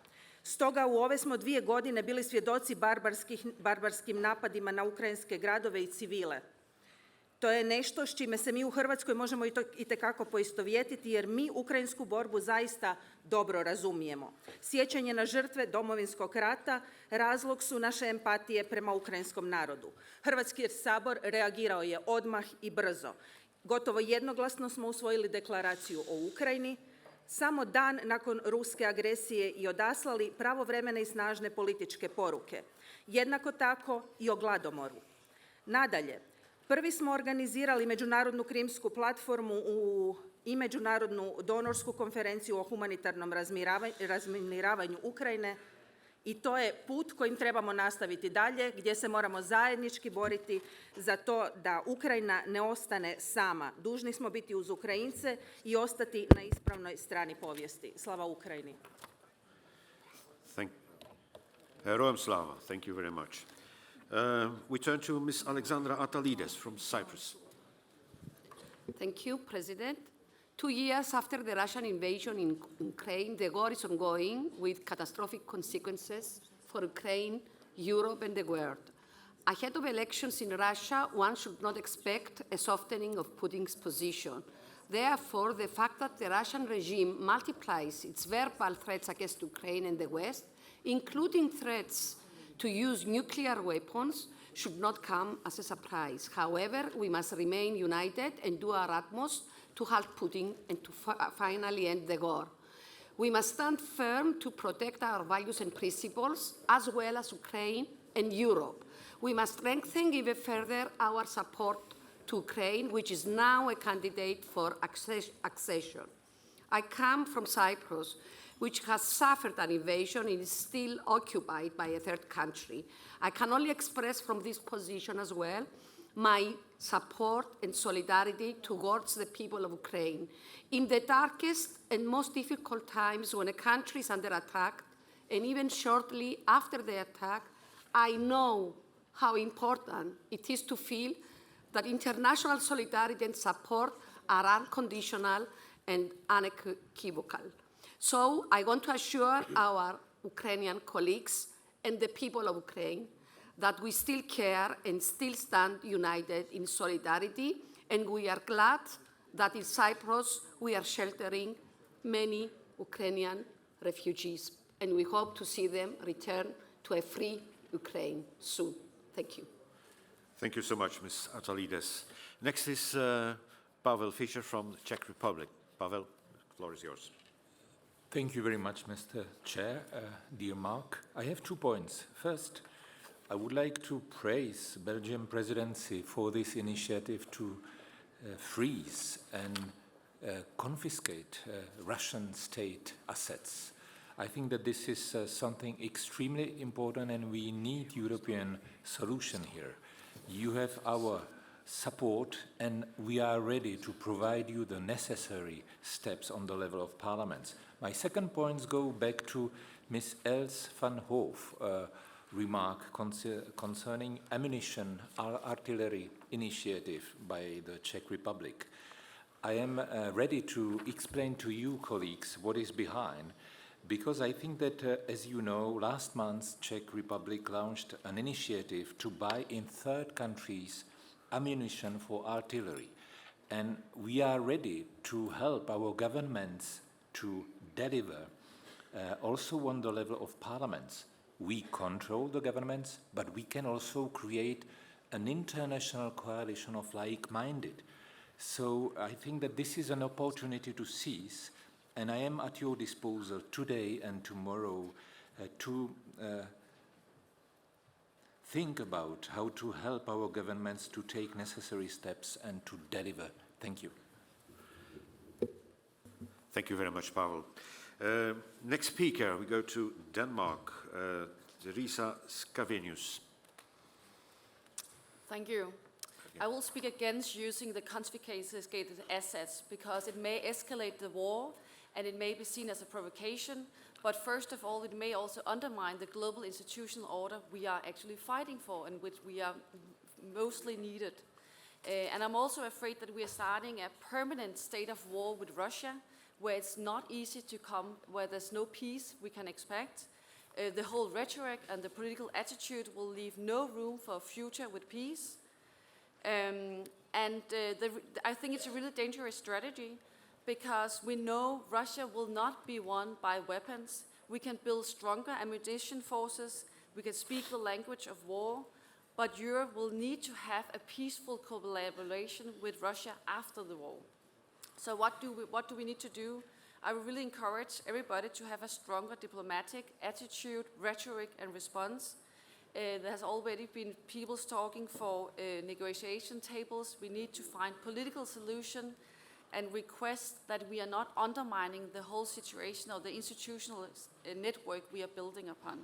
Stoga u ove smo 2 godine bili svjedoci barbarskim napadima na ukrajinske gradove i civile. To je nešto s čime se mi u Hrvatskoj možemo itekako poistovjetiti, jer mi ukrajinsku borbu zaista dobro razumijemo. Sjećanje na žrtve Domovinskog rata razlog su naše empatije prema ukrajinskom narodu. Hrvatski sabor reagirao je odmah i brzo. Gotovo jednoglasno smo usvojili deklaraciju o Ukrajini, samo dan nakon ruske agresije i odaslali pravovremene i snažne političke poruke. Jednako tako i o gladomoru. Nadalje, prvi smo organizirali Međunarodnu krimsku platformu i Međunarodnu donorsku konferenciju o humanitarnom razminiravanju Ukrajine i to je put kojim trebamo nastaviti dalje, gdje se moramo zajednički boriti za to da Ukrajina ne ostane sama. Dužni smo biti uz Ukrajince i ostati na ispravnoj strani povijesti. Slava Ukrajini!
Herojem slava. Thank you very much. We turn to Ms. Alexandra Atalides from Cyprus.
Thank you, President. 2 years after the Russian invasion in Ukraine, the war is ongoing with catastrophic consequences for Ukraine, Europe, and the world. Ahead of elections in Russia, one should not expect a softening of Putin's position. Therefore, the fact that the Russian regime multiplies its verbal threats against Ukraine and the West, including threats to use nuclear weapons, should not come as a surprise. However, we must remain united and do our utmost to halt Putin and to finally end the war. We must stand firm to protect our values and principles, as well as Ukraine and Europe. We must strengthen even further our support to Ukraine, which is now a candidate for accession. I come from Cyprus, which has suffered an invasion and is still occupied by a third country. I can only express from this position as well my support and solidarity towards the people of Ukraine. In the darkest and most difficult times when a country is under attack, and even shortly after the attack, I know how important it is to feel that international solidarity and support are unconditional and unequivocal. So I want to assure our Ukrainian colleagues and the people of Ukraine that we still care and still stand united in solidarity, and we are glad that in Cyprus we are sheltering many Ukrainian refugees, and we hope to see them return to a free Ukraine soon. Thank you.
Thank you so much, Ms. Atalides. Next is Pavel Fischer from the Czech Republic. Pavel, the floor is yours.
Thank you very much, Mr. Chair. Dear Mark, I have 2 points. First, I would like to praise the Belgian presidency for this initiative to freeze and confiscate Russian state assets. I think that this is something extremely important, and we need European solution here. You have our support, and we are ready to provide you the necessary steps on the level of parliaments. My second points go back to Ms. Els van Hoof remark concerning ammunition artillery initiative by the Czech Republic. I am ready to explain to you, colleagues, what is behind, because I think that, as you know, last month Czech Republic launched an initiative to buy in third countries ammunition for artillery. And we are ready to help our governments to deliver, also on the level of parliaments. We control the governments, but we can also create an international coalition of like-minded. So I think that this is an opportunity to seize, and I am at your disposal today and tomorrow to think about how to help our governments to take necessary steps and to deliver. Thank you.
Thank you very much, Pavel. Next speaker, we go to Denmark, Teresa Scavenius.
Thank you. I will speak against using the confiscated assets because it may escalate the war and it may be seen as a provocation, but first of all, it may also undermine the global institutional order we are actually fighting for and which we are mostly needed. And I'm also afraid that we are starting a permanent state of war with Russia, where it's not easy to come, where there's no peace we can expect. The whole rhetoric and the political attitude will leave no room for a future with peace. I think it's a really dangerous strategy because we know Russia will not be won by weapons. We can build stronger ammunition forces, we can speak the language of war, but Europe will need to have a peaceful collaboration with Russia after the war. So what do we need to do? I would really encourage everybody to have a stronger diplomatic attitude, rhetoric, and response. There has already been people talking for negotiation tables. We need to find political solution and request that we are not undermining the whole situation or the institutional network we are building upon.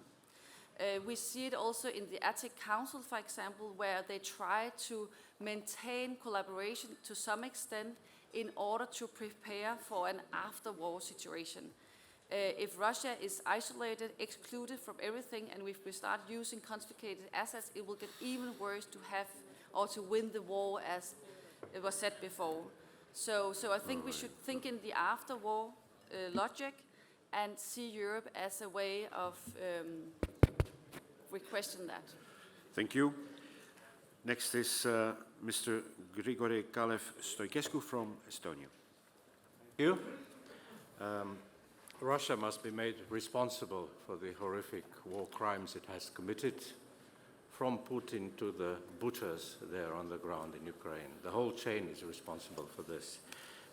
We see it also in the Arctic Council, for example, where they try to maintain collaboration to some extent in order to prepare for an after-war situation. If Russia is isolated, excluded from everything, and if we start using confiscated assets, it will get even worse to have or to win the war, as it was said before. So I think we should think in the after-war logic and see Europe as a way of requesting that.
Thank you. Next is Mr. Grigore Kalev-Stoichescu from Estonia.
Thank you. Russia must be made responsible for the horrific war crimes it has committed. from Putin to the butchers there on the ground in Ukraine. The whole chain is responsible for this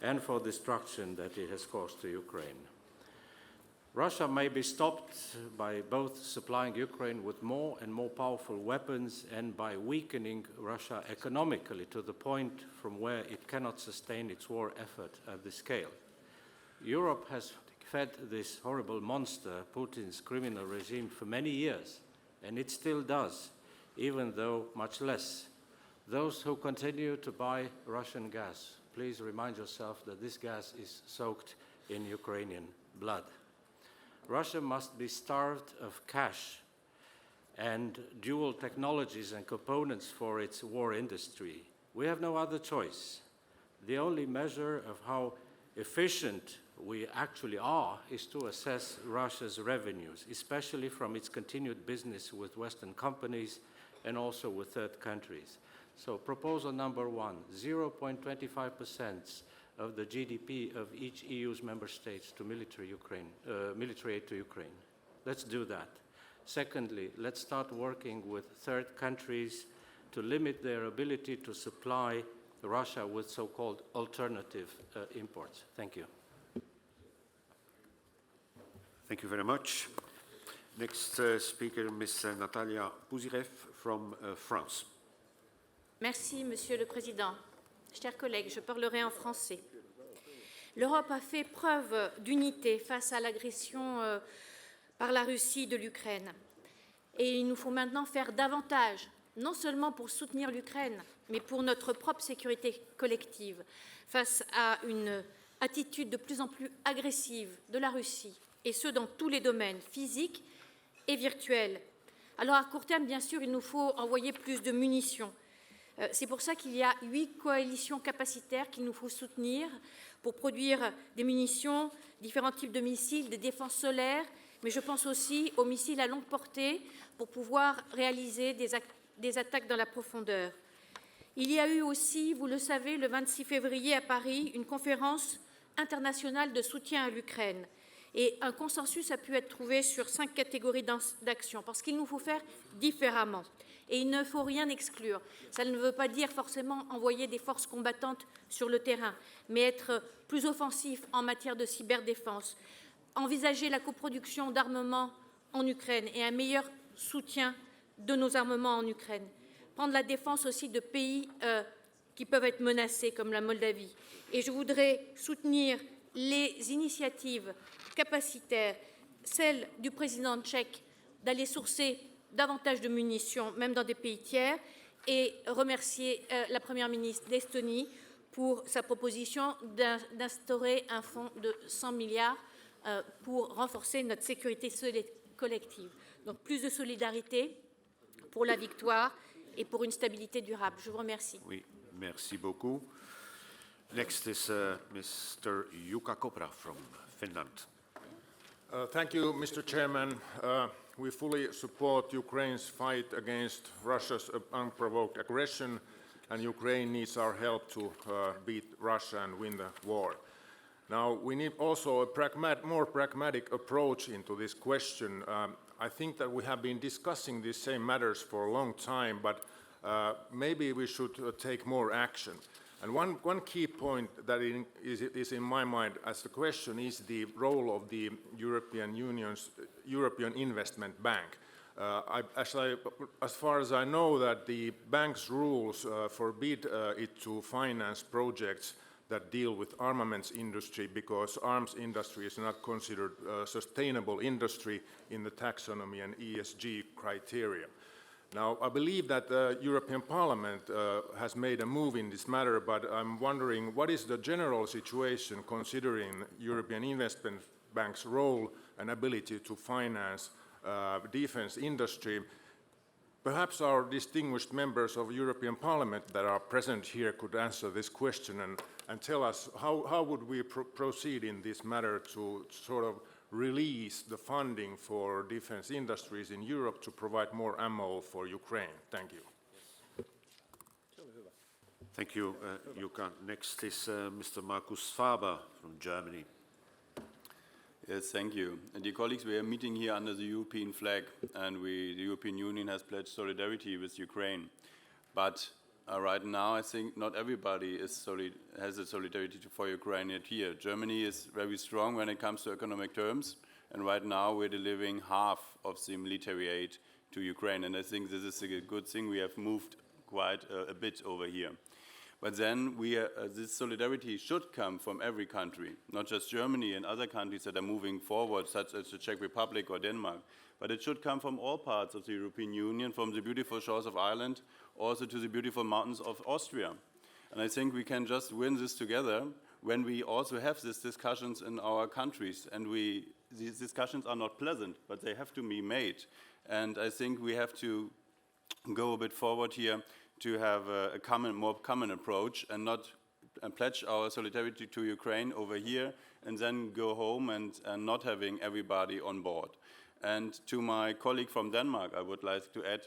and for destruction that it has caused to Ukraine. Russia may be stopped by both supplying Ukraine with more and more powerful weapons and by weakening Russia economically to the point from where it cannot sustain its war effort at this scale. Europe has fed this horrible monster, Putin's criminal regime, for many years, and it still does, even though much less. Those who continue to buy Russian gas, please remind yourself that this gas is soaked in Ukrainian blood. Russia must be starved of cash and dual technologies and components for its war industry. We have no other choice. The only measure of how efficient we actually are is to assess Russia's revenues, especially from its continued business with Western companies and also with third countries. So proposal number 1, 0.25% of the GDP of each EU's member states to military aid to Ukraine. Let's do that. Secondly, let's start working with third countries to limit their ability to supply Russia with so-called alternative imports. Thank you.
Thank you very much. Next speaker, Ms. Natalia Pouzirev from France.
Merci, Monsieur le Président. Chers collègues, je parlerai en français. L'Europe a fait preuve d'unité face à l'agression par la Russie de l'Ukraine. Et il nous faut maintenant faire davantage, non seulement pour soutenir l'Ukraine, mais pour notre propre sécurité collective, face à une attitude de plus en plus agressive de la Russie, et ce dans tous les domaines, physiques et virtuels. Alors à court terme, bien sûr, il nous faut envoyer plus de munitions. C'est pour ça qu'il y a 8 coalitions capacitaires qu'il nous faut soutenir pour produire des munitions, différents types de missiles, des défenses solaires, mais je pense aussi aux missiles à longue portée pour pouvoir réaliser des attaques dans la profondeur. Il y a eu aussi, vous le savez, le 26 février à Paris, une conférence internationale de soutien à l'Ukraine. Et un consensus a pu être trouvé sur 5 catégories d'action, parce qu'il nous faut faire différemment. Et il ne faut rien exclure. Ça ne veut pas dire forcément envoyer des forces combattantes sur le terrain, mais être plus offensif en matière de cyberdéfense, envisager la coproduction d'armements en Ukraine et un meilleur soutien de nos armements en Ukraine, prendre la défense aussi de pays qui peuvent être menacés, comme la Moldavie. Et je voudrais soutenir les initiatives capacitaires, celle du président tchèque d'aller sourcer davantage de munitions, même dans des pays tiers, et remercier la Première ministre d'Estonie pour sa proposition d'instaurer un fonds de 100 milliards pour renforcer notre sécurité collective. Donc plus de solidarité pour la victoire et pour une stabilité durable. Je vous remercie.
Oui, merci beaucoup. Next is Mr. Jukka Kopra from Finland.
Thank you, Mr. Chairman. We fully support Ukraine's fight against Russia's unprovoked aggression, and Ukraine needs our help to beat Russia and win the war. Now, we need also a more pragmatic approach into this question. I think that we have been discussing these same matters for a long time, but maybe we should take more action. And one key point that is in my mind as the question is the role of the European Union's European Investment Bank. As far as I know, that the bank's rules forbid it to finance projects that deal with armaments industry because arms industry is not considered a sustainable industry in the taxonomy and ESG criteria. Now, I believe that the European Parliament has made a move in this matter, but I'm wondering what is the general situation considering European Investment Bank's role and ability to finance defense industry. Perhaps our distinguished members of European Parliament that are present here could answer this question and tell us how would we proceed in this matter to sort of release the funding for defense industries in Europe to provide more ammo for Ukraine. Thank you.
Thank you, Jukka. Next is Mr. Markus Faber from Germany.
Yes, thank you. And dear colleagues, we are meeting here under the European flag, and the European Union has pledged solidarity with Ukraine. But right now, I think not everybody has a solidarity for Ukraine yet here. Germany is very strong when it comes to economic terms, and right now we're delivering half of the military aid to Ukraine, and I think this is a good thing. We have moved quite a bit over here. But then this solidarity should come from every country, not just Germany and other countries that are moving forward, such as the Czech Republic or Denmark. But it should come from all parts of the European Union, from the beautiful shores of Ireland, also to the beautiful mountains of Austria. And I think we can just win this together when we also have these discussions in our countries. And these discussions are not pleasant, but they have to be made. And I think we have to go a bit forward here to have a more common approach and not pledge our solidarity to Ukraine over here and then go home and not having everybody on board. And to my colleague from Denmark, I would like to add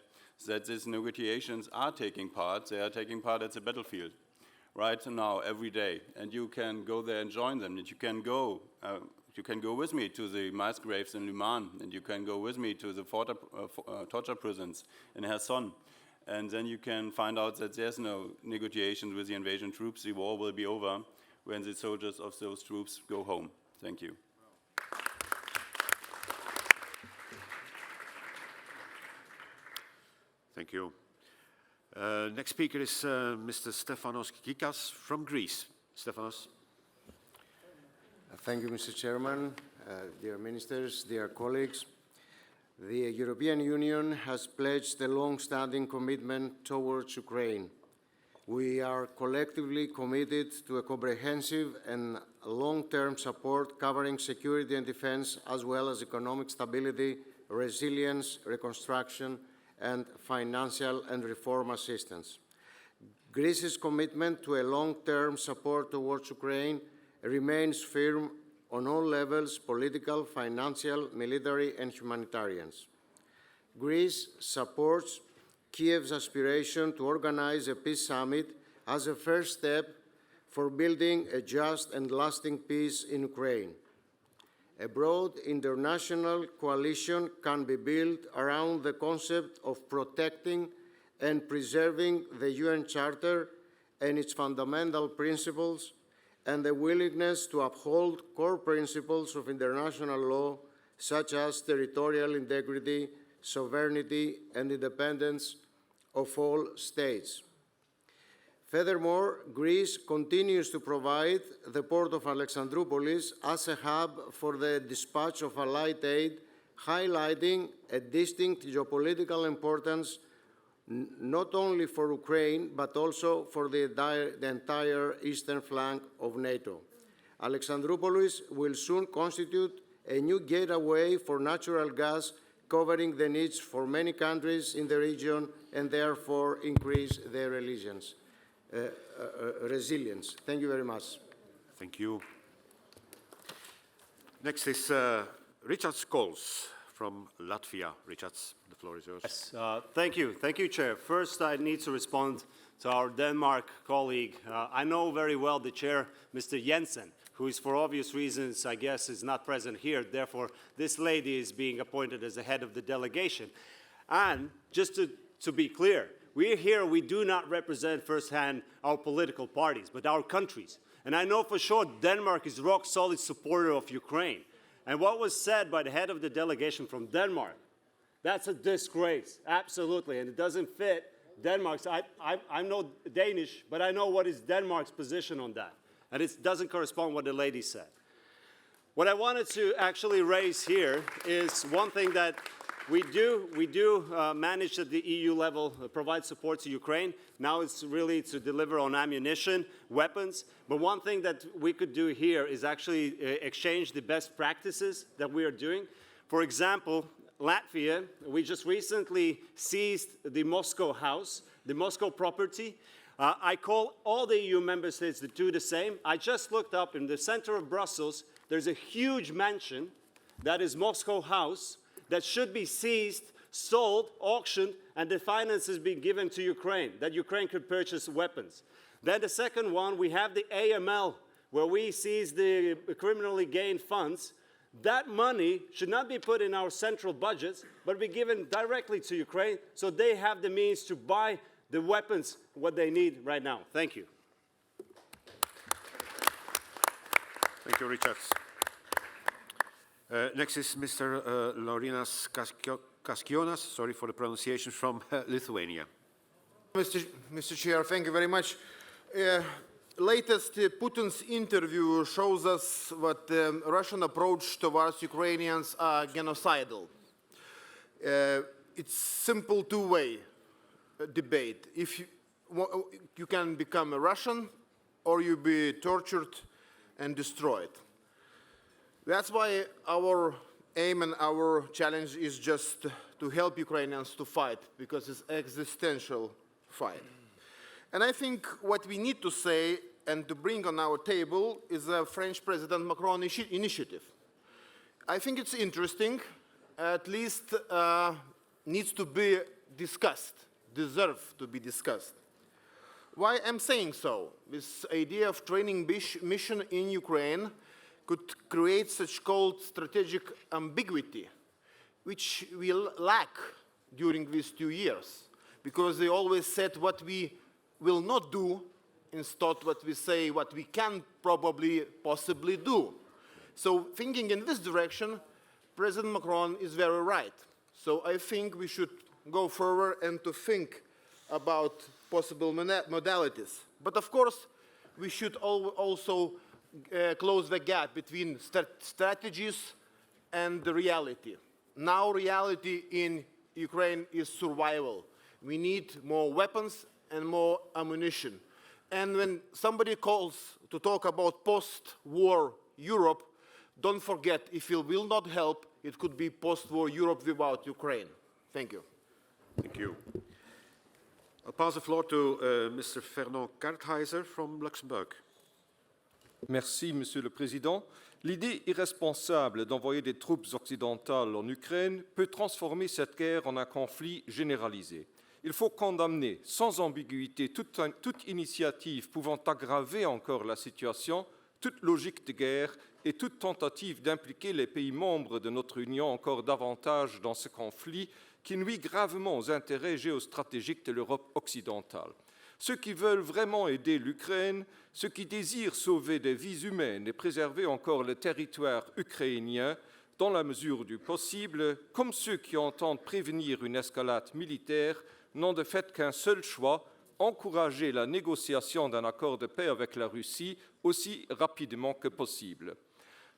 that these negotiations are taking part. They are taking part at the battlefield right now, every day. And you can go there and join them. And you can go with me to the mass graves in Liman, and you can go with me to the torture prisons in Kherson. And then you can find out that there's no negotiation with the invasion troops. The war will be over when the soldiers of those troops go home. Thank you.
Thank you. Next speaker is Mr. Stefanos Kikas from Greece. Stefanos.
Thank you, Mr. Chairman, dear ministers, dear colleagues. The European Union has pledged a long-standing commitment towards Ukraine. We are collectively committed to a comprehensive and long-term support covering security and defense, as well as economic stability, resilience, reconstruction, and financial and reform assistance. Greece's commitment to a long-term support towards Ukraine remains firm on all levels: political, financial, military, and humanitarian. Greece supports Kiev's aspiration to organize a peace summit as a first step for building a just and lasting peace in Ukraine. A broad international coalition can be built around the concept of protecting and preserving the UN Charter and its fundamental principles, and the willingness to uphold core principles of international law, such as territorial integrity, sovereignty, and independence of all states. Furthermore, Greece continues to provide the port of Alexandroupolis as a hub for the dispatch of allied aid, highlighting a distinct geopolitical importance not only for Ukraine, but also for the entire eastern flank of NATO. Alexandroupolis will soon constitute a new gateway for natural gas, covering the needs for many countries in the region and therefore increase their resilience. Thank you very much.
Thank you. Next is Richard Scholes from Latvia. Richard, the floor is yours.
Yes, thank you. Thank you, Chair. First, I need to respond to our Denmark colleague. I know very well the Chair, Mr. Jensen, who is, for obvious reasons, I guess, is not present here. Therefore, this lady is being appointed as the head of the delegation. And just to be clear, we're here, we do not represent firsthand our political parties, but our countries. And I know for sure Denmark is a rock-solid supporter of Ukraine. And what was said by the head of the delegation from Denmark, that's a disgrace, absolutely, and it doesn't fit Denmark's. I'm no Danish, but I know what is Denmark's position on that, and it doesn't correspond to what the lady said. What I wanted to actually raise here is one thing that we do manage at the EU level, provide support to Ukraine. Now it's really to deliver on ammunition, weapons. But one thing that we could do here is actually exchange the best practices that we are doing. For example, Latvia, we just recently seized the Moscow house, the Moscow property. I call all the EU member states to do the same. I just looked up in the center of Brussels, there's a huge mansion that is Moscow House that should be seized, sold, auctioned, and the finances being given to Ukraine, that Ukraine could purchase weapons. Then the second one, we have the AML, where we seize the criminally gained funds That money should not be put in our central budgets, but be given directly to Ukraine so they have the means to buy the weapons, what they need right now. Thank you.
Thank you, Richard. Next is Mr. Laurinas Kaskionas, sorry for the pronunciation, from Lithuania.
Mr. Chair, thank you very much. Latest Putin's interview shows us that the Russian approach towards Ukrainians are genocidal. It's simple two-way debate. If you can become a Russian or you be tortured and destroyed. That's why our aim and our challenge is just to help Ukrainians to fight, because it's an existential fight. And I think what we need to say and to bring on our table is a French President Macron initiative. I think it's interesting, at least needs to be discussed, deserve to be discussed. Why I'm saying so? This idea of training mission in Ukraine could create such called strategic ambiguity, which we lack during these 2 years, because they always said what we will not do instead what we say what we can possibly do. So thinking in this direction, President Macron is very right. So I think we should go further and to think about possible modalities. But of course, we should also close the gap between strategies and the reality. Now reality in Ukraine is survival. We need more weapons and more ammunition. And when somebody calls to talk about post-war Europe, don't forget, if it will not help, it could be post-war Europe without Ukraine. Thank you.
Thank you. I'll pass the floor to Mr. Fernand Kartheiser from Luxembourg.
Merci, Monsieur le Président. L'idée irresponsable d'envoyer des troupes occidentales en Ukraine peut transformer cette guerre en un conflit généralisé. Il faut condamner sans ambiguïté toute initiative pouvant aggraver encore la situation, toute logique de guerre et toute tentative d'impliquer les pays membres de notre Union encore davantage dans ce conflit qui nuit gravement aux intérêts géostratégiques de l'Europe occidentale. Ceux qui veulent vraiment aider l'Ukraine, ceux qui désirent sauver des vies humaines et préserver encore le territoire ukrainien, dans la mesure du possible, comme ceux qui entendent prévenir une escalade militaire, n'ont de fait qu'un seul choix, encourager la négociation d'un accord de paix avec la Russie aussi rapidement que possible.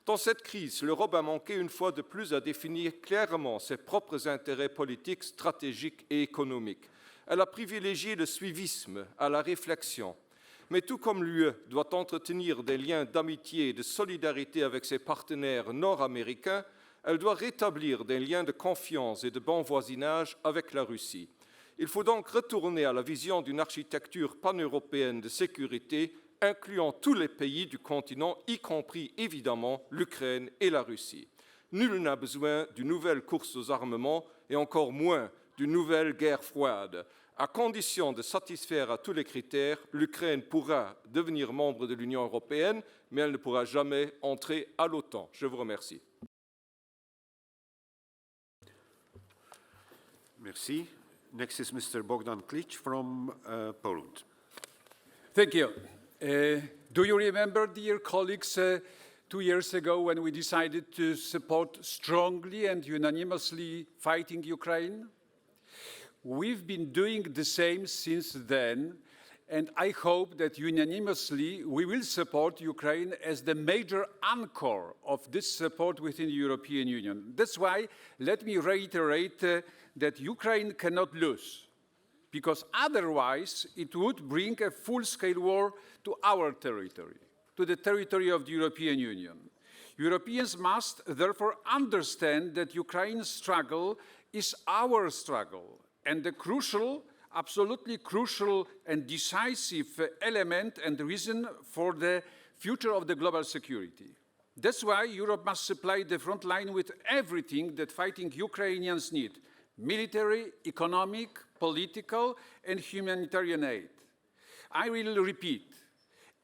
Dans cette crise, l'Europe a manqué une fois de plus à définir clairement ses propres intérêts politiques, stratégiques et économiques. Elle a privilégié le suivisme à la réflexion. Mais tout comme l'UE doit entretenir des liens d'amitié et de solidarité avec ses partenaires nord-américains, elle doit rétablir des liens de confiance et de bon voisinage avec la Russie. Il faut donc retourner à la vision d'une architecture pan-européenne de sécurité incluant tous les pays du continent, y compris évidemment l'Ukraine et la Russie. Nul n'a besoin d'une nouvelle course aux armements et encore moins d'une nouvelle guerre froide. À condition de satisfaire à tous les critères, l'Ukraine pourra devenir membre de l'Union européenne, mais elle ne pourra jamais entrer à l'OTAN. Je vous remercie.
Merci. Next is Mr. Bogdan Klic from Poland.
Thank you. Do you remember, dear colleagues, 2 years ago when we decided to support strongly and unanimously fighting Ukraine? We've been doing the same since then, and I hope that unanimously we will support Ukraine as the major anchor of this support within the European Union. That's why let me reiterate that Ukraine cannot lose, because otherwise it would bring a full-scale war to our territory, to the territory of the European Union. Europeans must therefore understand that Ukraine's struggle is our struggle, and the crucial, absolutely crucial and decisive element and reason for the future of the global security. That's why Europe must supply the front line with everything that fighting Ukrainians need: military, economic, political, and humanitarian aid. I will repeat,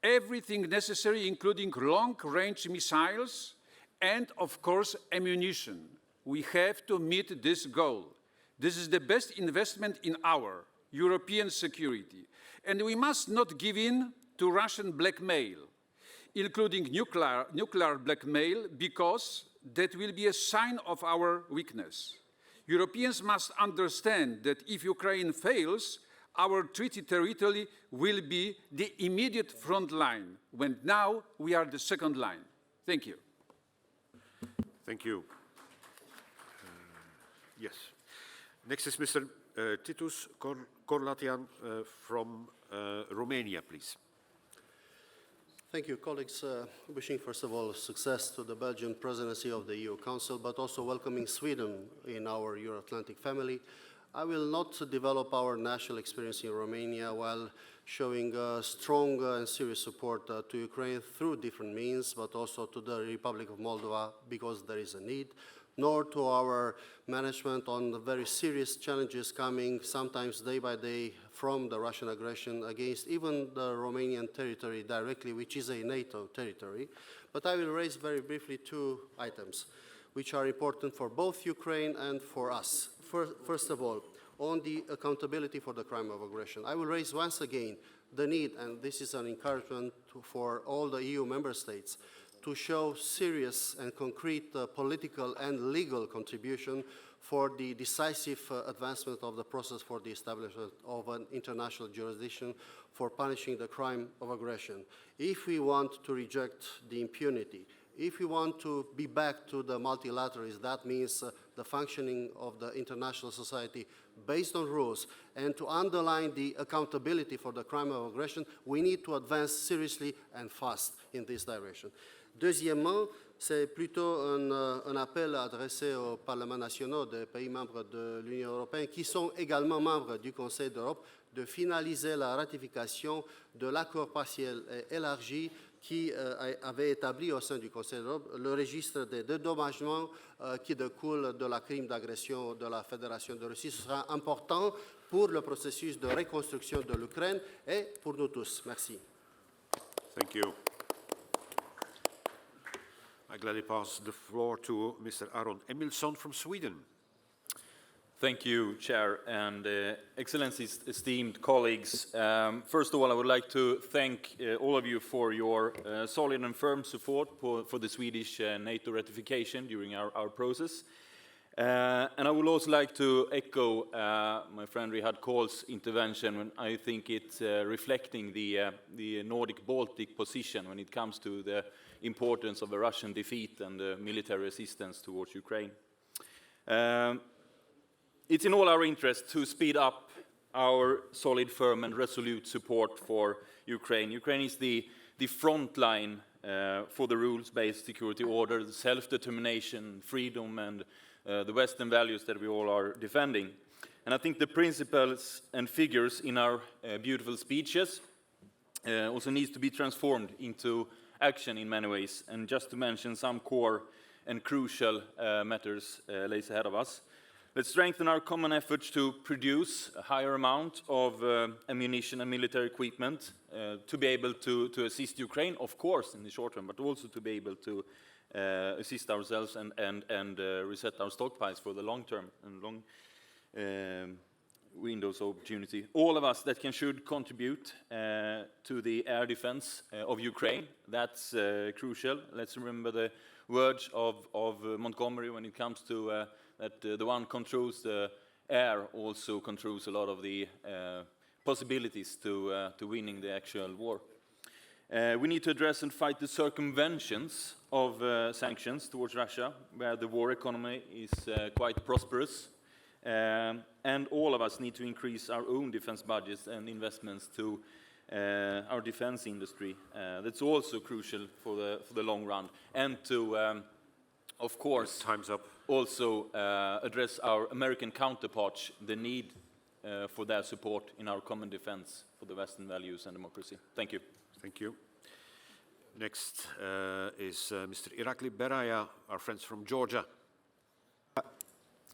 everything necessary, including long-range missiles, and, of course, ammunition. We have to meet this goal. This is the best investment in our European security. And we must not give in to Russian blackmail, including nuclear blackmail, because that will be a sign of our weakness. Europeans must understand that if Ukraine fails, our treaty territory will be the immediate front line, when now we are the second line. Thank you.
Thank you. Yes. Next is Mr. Titus Corlatian from Romania, please.
Thank you, colleagues. Wishing, first of all, success to the Belgian presidency of the EU Council, but also welcoming Sweden in our Euro-Atlantic family. I will not develop our national experience in Romania while showing strong and serious support to Ukraine through different means, but also to the Republic of Moldova because there is a need, nor to our management on the very serious challenges coming sometimes day by day from the Russian aggression against even the Romanian territory directly, which is a NATO territory. But I will raise very briefly two items which are important for both Ukraine and for us. First of all, on the accountability for the crime of aggression, I will raise once again the need, and this is an encouragement for all the EU member states, to show serious and concrete political and legal contribution for the decisive advancement of the process for the establishment of an international jurisdiction for punishing the crime of aggression. If we want to reject the impunity, if we want to be back to the multilateralism, that means the functioning of the international society based on rules, and to underline the accountability for the crime of aggression, we need to advance seriously and fast in this direction. Deuxièmement, c'est plutôt un appel adressé aux parlements nationaux des pays membres de l'Union européenne qui sont également membres du Conseil d'Europe de finaliser la ratification de l'accord partiel et élargi qui avait établi au sein du Conseil d'Europe le registre des dédommagements qui découlent de la crime d'agression de la Fédération de Russie. Ce sera important pour le processus de reconstruction de l'Ukraine et pour nous tous. Merci.
Thank you. I gladly pass the floor to Mr. Aron Emilsson from Sweden.
Thank you, Chair, and Excellencies, esteemed colleagues. First of all, I would like to thank all of you for your solid and firm support for the Swedish NATO ratification during our process. And I would also like to echo my friend Rihad Kohl's intervention when I think it's reflecting the Nordic-Baltic position when it comes to the importance of the Russian defeat and the military assistance towards Ukraine. It's in all our interest to speed up our solid, firm and resolute support for Ukraine. Ukraine is the front line for the rules-based security order, the self-determination, freedom and the Western values that we all are defending. And I think the principles and figures in our beautiful speeches also needs to be transformed into action in many ways. And just to mention some core and crucial matters lays ahead of us. Let's strengthen our common efforts to produce a higher amount of ammunition and military equipment to be able to assist Ukraine, of course, in the short term, but also to be able to assist ourselves and reset our stockpiles for the long term and long windows of opportunity. All of us that should contribute to the air defense of Ukraine, that's crucial. Let's remember the words of Montgomery when it comes to that the one controls the air also controls a lot of the possibilities to winning the actual war. We need to address and fight the circumventions of sanctions towards Russia, where the war economy is quite prosperous. And all of us need to increase our own defense budgets and investments to our defense industry. That's also crucial for the long run. And to, of course,
time's up.
Also address our American counterparts, the need for their support in our common defense for the Western values and democracy. Thank you.
Thank you. Next is Mr. Irakli Beraya, our friends from Georgia.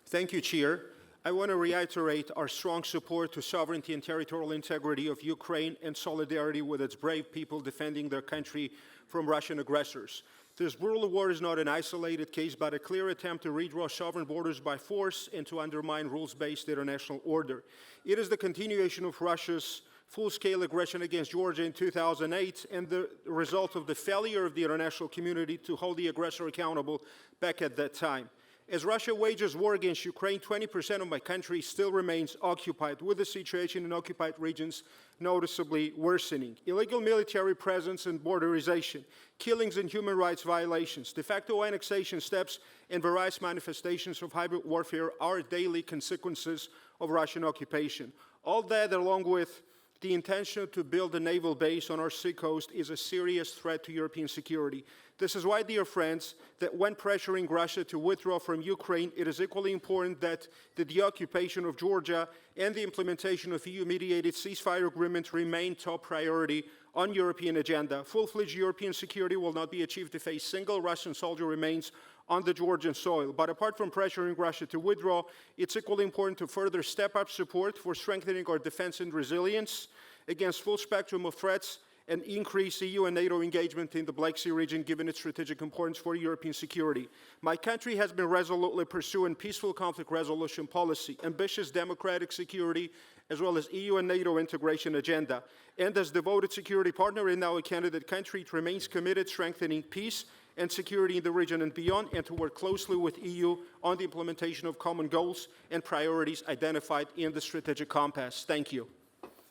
Thank you, Chair. I want to reiterate our strong support to sovereignty and territorial integrity of Ukraine and solidarity with its brave people defending their country from Russian aggressors. This brutal war is not an isolated case, but a clear attempt to redraw sovereign borders by force and to undermine rules-based international order. It is the continuation of Russia's full-scale aggression against Georgia in 2008 and the result of the failure of the international community to hold the aggressor accountable back at that time. As Russia wages war against Ukraine, 20% of my country still remains occupied, with the situation in occupied regions noticeably worsening. Illegal military presence and borderization, killings and human rights violations, de facto annexation steps, and various manifestations of hybrid warfare are daily consequences of Russian occupation. All that, along with the intention to build a naval base on our seacoast, is a serious threat to European security. This is why, dear friends, that when pressuring Russia to withdraw from Ukraine, it is equally important that the deoccupation of Georgia and the implementation of EU-mediated ceasefire agreement remain top priority on European agenda. Full-fledged European security will not be achieved if a single Russian soldier remains on the Georgian soil. But apart from pressuring Russia to withdraw, it's equally important to further step up support for strengthening our defense and resilience against full spectrum of threats and increase EU and NATO engagement in the Black Sea region, given its strategic importance for European security. My country has been resolutely pursuing peaceful conflict resolution policy, ambitious democratic security, as well as EU and NATO integration agenda. And as devoted security partner and now a candidate country, it remains committed to strengthening peace and security in the region and beyond, and to work closely with EU on the implementation of common goals and priorities identified in the strategic compass. Thank you.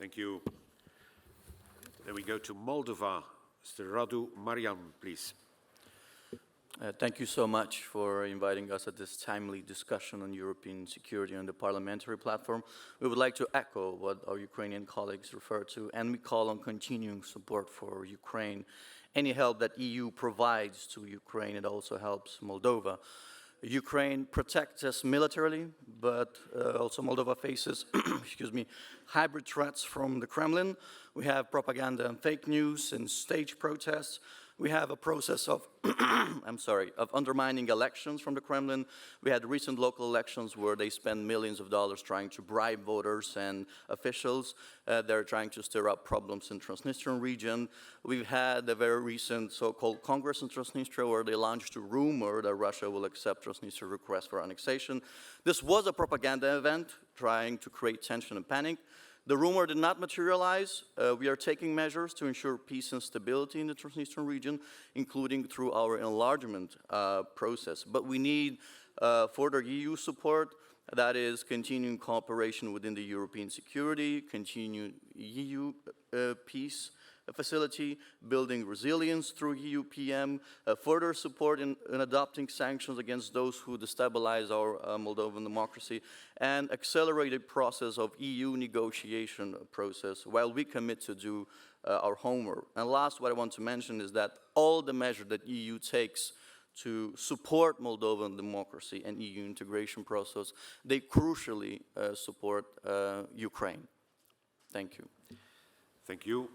Thank you. Then we go to Moldova. Mr. Radu Marian, please.
Thank you so much for inviting us at this timely discussion on European security on the parliamentary platform. We would like to echo what our Ukrainian colleagues refer to, and we call on continuing support for Ukraine. Any help that EU provides to Ukraine, it also helps Moldova. Ukraine protects us militarily, but also Moldova faces, hybrid threats from the Kremlin. We have propaganda and fake news and stage protests. We have a process of, of undermining elections from the Kremlin. We had recent local elections where they spend millions of dollars trying to bribe voters and officials. They're trying to stir up problems in Transnistrian region. We've had a very recent so-called Congress in Transnistria where they launched a rumor that Russia will accept Transnistria's request for annexation. This was a propaganda event trying to create tension and panic. The rumor did not materialize. We are taking measures to ensure peace and stability in the Transnistrian region, including through our enlargement process. But we need further EU support, that is continuing cooperation within the European security, continued EU peace facility, building resilience through EU PM, further support in adopting sanctions against those who destabilize our Moldovan democracy, and accelerated process of EU negotiation process while we commit to do our homework. And last, what I want to mention is that all the measures that EU takes to support Moldovan democracy and EU integration process, they crucially support Ukraine. Thank you.
Thank you.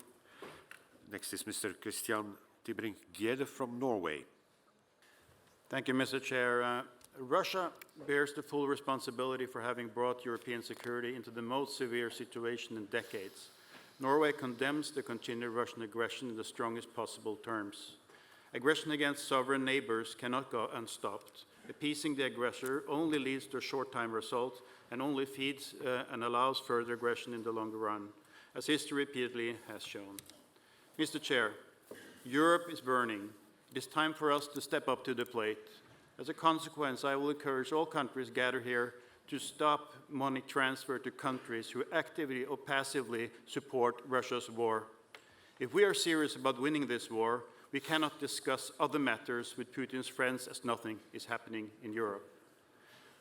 Next is Mr. Christian Tybring-Gjedde from Norway.
Thank you, Mr. Chair. Russia bears the full responsibility for having brought European security into the most severe situation in decades. Norway condemns the continued Russian aggression in the strongest possible terms. Aggression against sovereign neighbors cannot go unstopped. Appeasing the aggressor only leads to a short-time result and only feeds and allows further aggression in the longer run, as history repeatedly has shown. Mr. Chair, Europe is burning. It is time for us to step up to the plate. As a consequence, I will encourage all countries gathered here to stop money transfer to countries who actively or passively support Russia's war. If we are serious about winning this war, we cannot discuss other matters with Putin's friends as nothing is happening in Europe.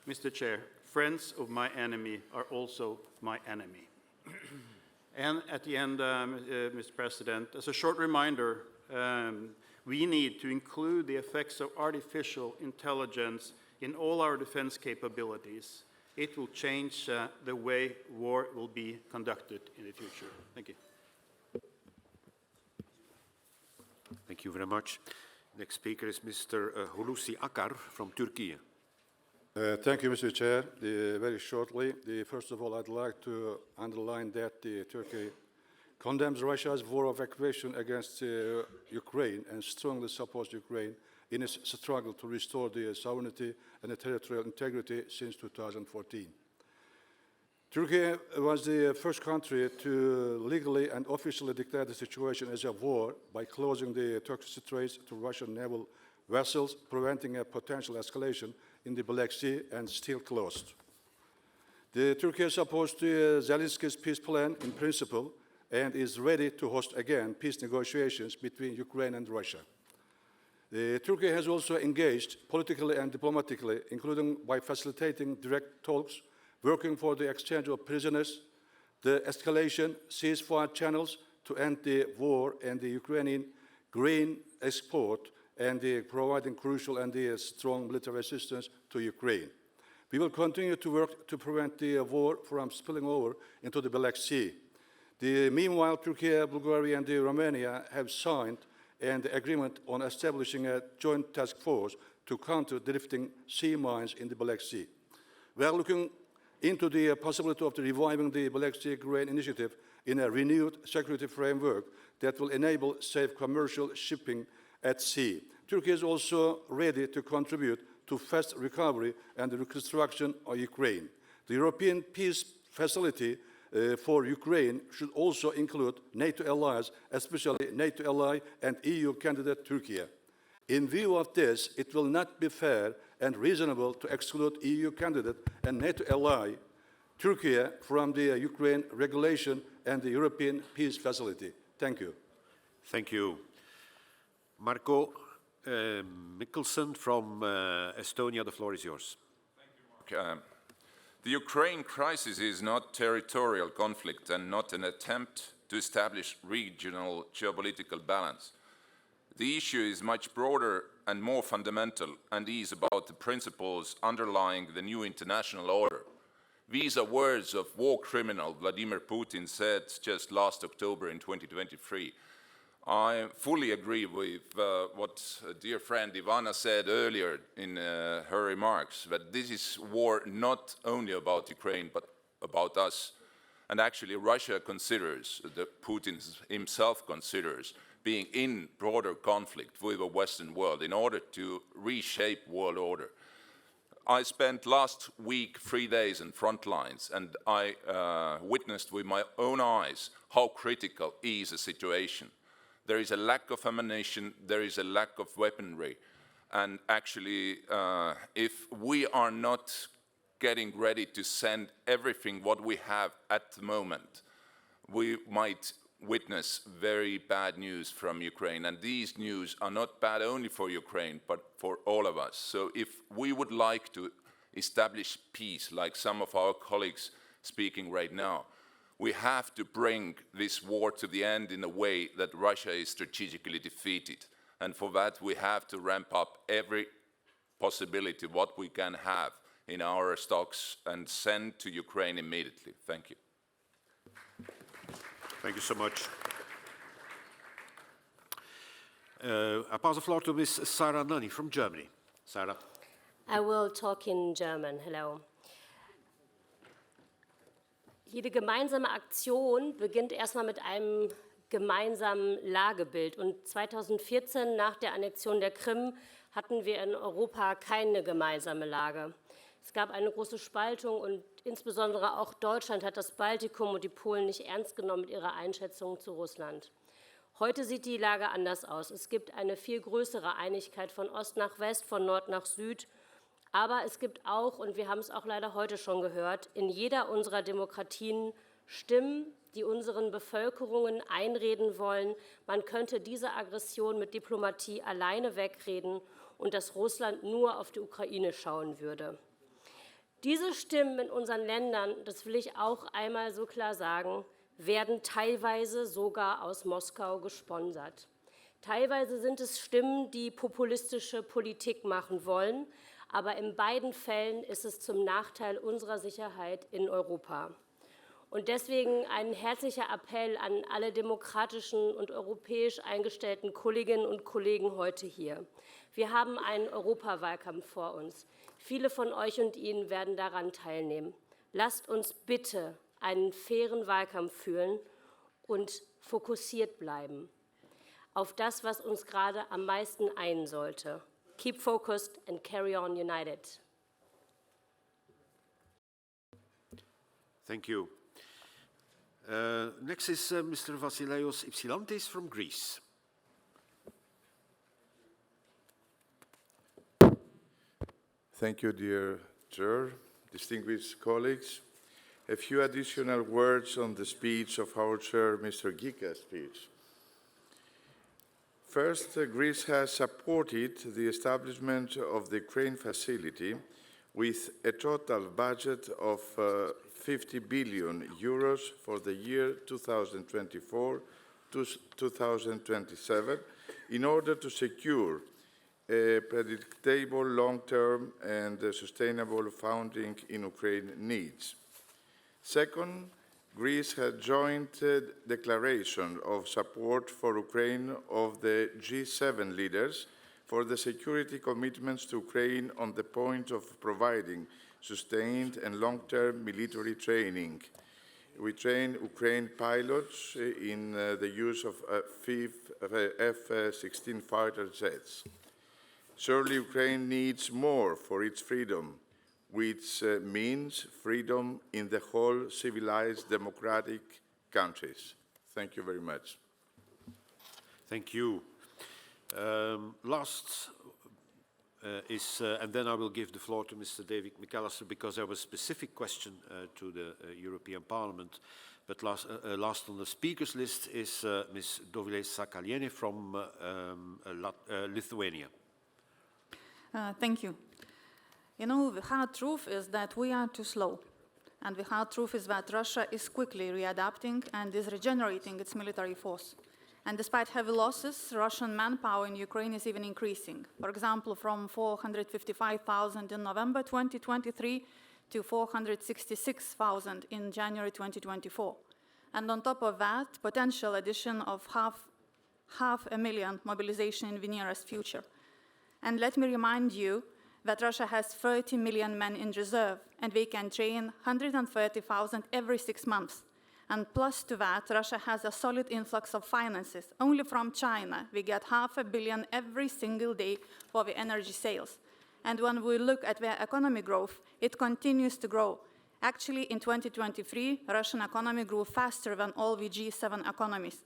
Mr. Chair, friends of my enemy are also my enemy. And at the end, Mr. President, as a short reminder, we need to include the effects of artificial intelligence in all our defense capabilities. It will change the way war will be conducted in the future. Thank you.
Thank you very much. Next speaker is Mr. Hulusi Akar from Turkey.
Thank you, Mr. Chair. Very shortly, first of all, I'd like to underline that Turkey condemns Russia's war of aggression against Ukraine and strongly supports Ukraine in its struggle to restore the sovereignty and the territorial integrity since 2014. Turkey was the first country to legally and officially declare the situation as a war by closing the Turkish straits to Russian naval vessels, preventing a potential escalation in the Black Sea, and still closed. Turkey supports Zelensky's peace plan in principle and is ready to host again peace negotiations between Ukraine and Russia. Turkey has also engaged politically and diplomatically, including by facilitating direct talks, working for the exchange of prisoners, the escalation, ceasefire channels to end the war and the Ukrainian grain export, and providing crucial and strong military assistance to Ukraine. We will continue to work to prevent the war from spilling over into the Black Sea. Meanwhile, Turkey, Bulgaria, and Romania have signed an agreement on establishing a joint task force to counter drifting sea mines in the Black Sea. We are looking into the possibility of reviving the Black Sea Grain Initiative in a renewed security framework that will enable safe commercial shipping at sea. Turkey is also ready to contribute to fast recovery and reconstruction of Ukraine. The European Peace Facility for Ukraine should also include NATO allies, especially NATO ally and EU candidate Turkey. In view of this, it will not be fair and reasonable to exclude EU candidate and NATO ally Turkey from the Ukraine regulation and the European Peace Facility. Thank you.
Thank you. Marko Mikkelsen from Estonia, the floor is yours.
Thank you, Mark. The Ukraine crisis is not territorial conflict and not an attempt to establish regional geopolitical balance. The issue is much broader and more fundamental, and is about the principles underlying the new international order. These are words of war criminal Vladimir Putin said just last October in 2023. I fully agree with what dear friend Ivana said earlier in her remarks, that this is war not only about Ukraine, but about us. And actually Russia considers, that Putin himself considers, being in broader conflict with the Western world in order to reshape world order. I spent last week 3 days in front lines, and I witnessed with my own eyes how critical is the situation. There is a lack of ammunition, there is a lack of weaponry, and actually if we are not getting ready to send everything what we have at the moment, we might witness very bad news from Ukraine. And these news are not bad only for Ukraine, but for all of us. So if we would like to establish peace, like some of our colleagues speaking right now, we have to bring this war to the end in a way that Russia is strategically defeated. And for that, we have to ramp up every possibility what we can have in our stocks and send to Ukraine immediately. Thank you.
Thank you so much. I pass the floor to Ms. Sarah Nani from Germany. Sarah.
I will talk in German. Hello. Jede gemeinsame Aktion beginnt erstmal mit einem gemeinsamen Lagebild. Und 2014, nach der Annexion der Krim, hatten wir in Europa keine gemeinsame Lage. Es gab eine große Spaltung und insbesondere auch Deutschland hat das Baltikum und die Polen nicht ernst genommen mit ihrer Einschätzung zu Russland. Heute sieht die Lage anders aus. Es gibt eine viel größere Einigkeit von Ost nach West, von Nord nach Süd. Aber es gibt auch, und wir haben es auch leider heute schon gehört, in jeder unserer Demokratien Stimmen, die unseren Bevölkerungen einreden wollen, man könnte diese Aggression mit Diplomatie alleine wegreden und dass Russland nur auf die Ukraine schauen würde. Diese Stimmen in unseren Ländern, das will ich auch einmal so klar sagen, werden teilweise sogar aus Moskau gesponsert. Teilweise sind es Stimmen, die populistische Politik machen wollen, aber in beiden Fällen ist es zum Nachteil unserer Sicherheit in Europa. Und deswegen ein herzlicher Appell an alle demokratischen und europäisch eingestellten Kolleginnen und Kollegen heute hier. Wir haben einen Europawahlkampf vor uns. Viele von euch und Ihnen werden daran teilnehmen. Lasst uns bitte einen fairen Wahlkampf führen und fokussiert bleiben auf das, was uns gerade am meisten einen sollte: keep focused, and carry on united.
Thank you. Next is Mr. Vassilios Ypsilantis from Greece.
Thank you, dear Chair, distinguished colleagues. A few additional words on the speech of our Chair, Mr. Giga's speech. First, Greece has supported the establishment of the Ukraine facility with a total budget of 50 billion euros for the year 2024 to 2027 in order to secure a predictable, long-term and sustainable funding in Ukraine needs. Second, Greece has joined a declaration of support for Ukraine of the G7 leaders for the security commitments to Ukraine on the point of providing sustained and long-term military training. We train Ukraine pilots in the use of F-16 fighter jets. Surely Ukraine needs more for its freedom, which means freedom in the whole civilized democratic countries. Thank you very much.
Thank you. And then I will give the floor to Mr. David McAllister because there was a specific question to the European Parliament. But last on the speakers list is Ms. Dovile Sakaliene from Lithuania.
Thank you. You know, the hard truth is that we are too slow. And the hard truth is that Russia is quickly readapting and is regenerating its military force. And despite heavy losses, Russian manpower in Ukraine is even increasing. For example, from 455,000 in November 2023 to 466,000 in January 2024. And on top of that, potential addition of half a million mobilization in the nearest future. And let me remind you that Russia has 30 million men in reserve, and they can train 130,000 every 6 months. And plus to that, Russia has a solid influx of finances. Only from China, we get $500 million every single day for the energy sales. And when we look at their economic growth, it continues to grow. Actually, in 2023, Russian economy grew faster than all the G7 economies.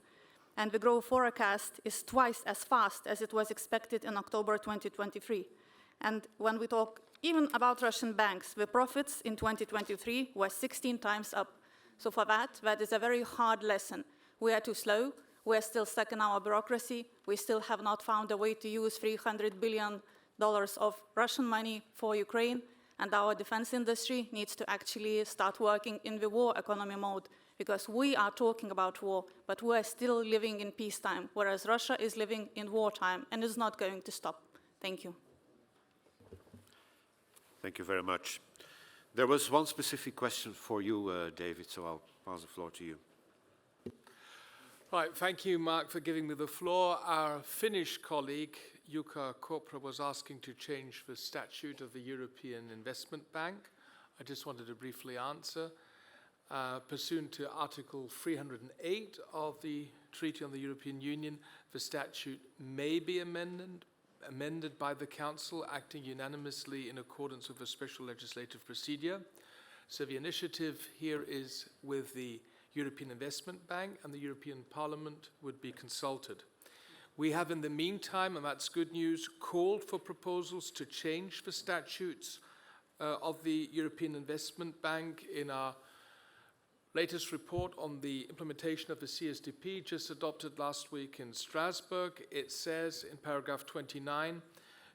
And the growth forecast is twice as fast as it was expected in October 2023. And when we talk even about Russian banks, the profits in 2023 were 16 times up. So for that is a very hard lesson. We are too slow. We are still stuck in our bureaucracy. We still have not found a way to use $300 billion of Russian money for Ukraine. And our defense industry needs to actually start working in the war economy mode, because we are talking about war, but we are still living in peacetime, whereas Russia is living in wartime and is not going to stop. Thank you.
Thank you very much. There was one specific question for you, David, so I'll pass the floor to you.
Right, thank you, Mark, for giving me the floor. Our Finnish colleague, Jukka Kopra, was asking to change the statute of the European Investment Bank. I just wanted to briefly answer. Pursuant to Article 308 of the Treaty on the European Union, the statute may be amended by the Council, acting unanimously in accordance with a special legislative procedure. So the initiative here is with the European Investment Bank, and the European Parliament would be consulted. We have in the meantime, and that's good news, called for proposals to change the statutes of the European Investment Bank in our latest report on the implementation of the CSDP, just adopted last week in Strasbourg. It says in paragraph 29,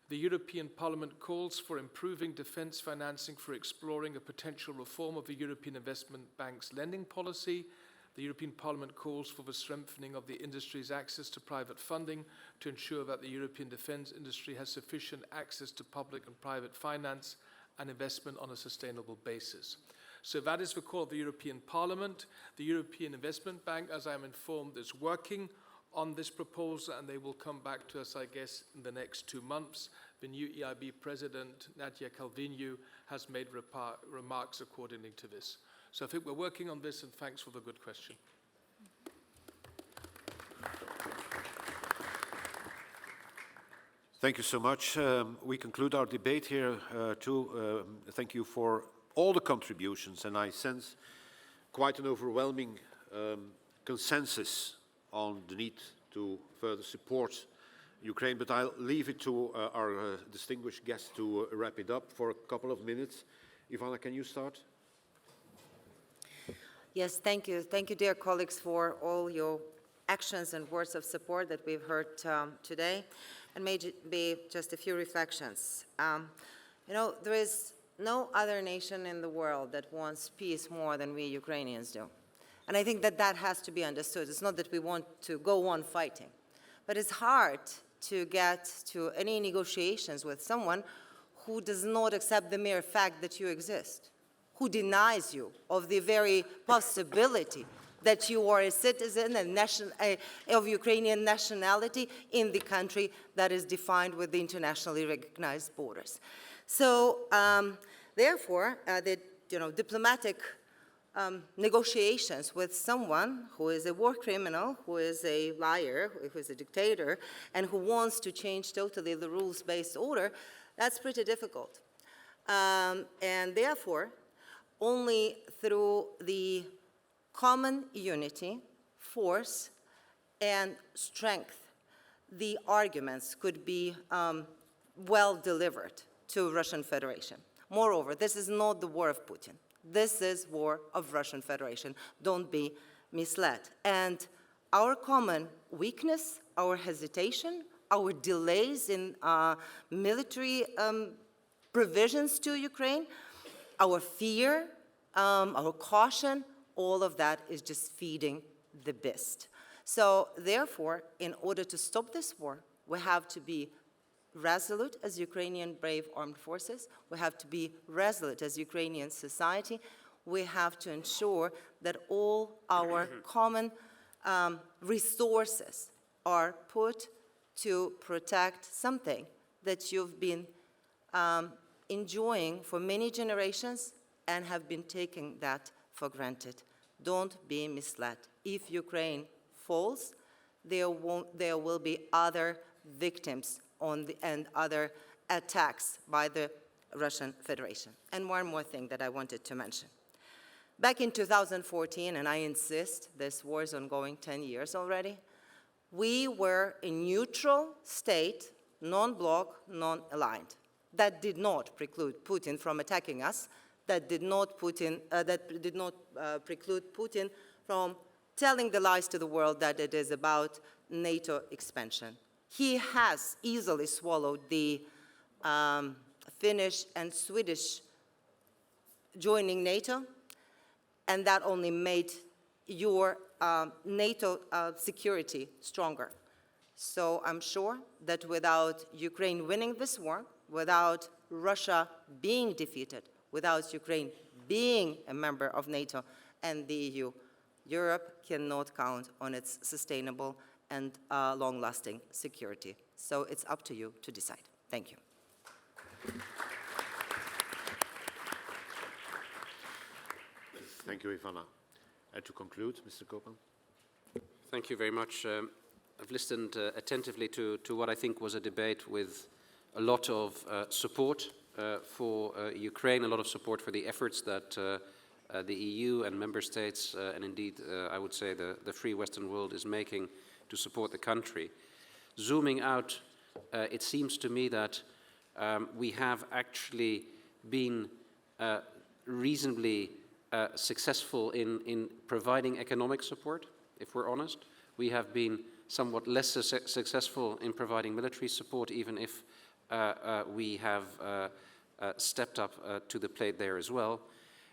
the European Parliament calls for improving defense financing for exploring a potential reform of the European Investment Bank's lending policy. The European Parliament calls for the strengthening of the industry's access to private funding to ensure that the European defense industry has sufficient access to public and private finance and investment on a sustainable basis. So that is the call of the European Parliament. The European Investment Bank, as I'm informed, is working on this proposal, and they will come back to us, I guess, in the next 2 months. The new EIB President, Nadia Calviño, has made remarks accordingly to this. So I think we're working on this, and thanks for the good question.
Thank you so much. We conclude our debate here too. Thank you for all the contributions, and I sense quite an overwhelming consensus on the need to further support Ukraine, but I'll leave it to our distinguished guests to wrap it up for a couple of minutes. Ivana, can you start?
Yes, thank you. Thank you, dear colleagues, for all your actions and words of support that we've heard today. And maybe just a few reflections. You know, there is no other nation in the world that wants peace more than we Ukrainians do. And I think that that has to be understood. It's not that we want to go on fighting, but it's hard to get to any negotiations with someone who does not accept the mere fact that you exist, who denies you of the very possibility that you are a citizen and of Ukrainian nationality in the country that is defined with the internationally recognized borders. So, therefore, the diplomatic negotiations with someone who is a war criminal, who is a liar, who is a dictator, and who wants to change totally the rules-based order, that's pretty difficult. And therefore, only through the common unity, force, and strength, the arguments could be well delivered to Russian Federation. Moreover, this is not the war of Putin. This is war of Russian Federation. Don't be misled. And our common weakness, our hesitation, our delays in military provisions to Ukraine, our fear, our caution, all of that is just feeding the beast. So therefore, in order to stop this war, we have to be resolute as Ukrainian brave armed forces. We have to be resolute as Ukrainian society. We have to ensure that all our common resources are put to protect something that you've been enjoying for many generations and have been taking that for granted. Don't be misled. If Ukraine falls, there will be other victims and other attacks by the Russian Federation. And one more thing that I wanted to mention. Back in 2014, and I insist, this war is ongoing 10 years already, we were a neutral state, non-bloc, non-aligned. That did not preclude Putin from attacking us. That did not preclude Putin from telling the lies to the world that it is about NATO expansion. He has easily swallowed the Finnish and Swedish joining NATO, and that only made your NATO security stronger. So I'm sure that without Ukraine winning this war, without Russia being defeated, without Ukraine being a member of NATO and the EU, Europe cannot count on its sustainable and long-lasting security. So it's up to you to decide. Thank you.
Thank you, Ivana. And to conclude, Mr. Koopman.
Thank you very much. I've listened attentively to what I think was a debate with a lot of support for Ukraine, a lot of support for the efforts that the EU and member states, and indeed, I would say, the free Western world is making to support the country. Zooming out, it seems to me that we have actually been reasonably successful in providing economic support, if we're honest. We have been somewhat less successful in providing military support, even if we have stepped up to the plate there as well.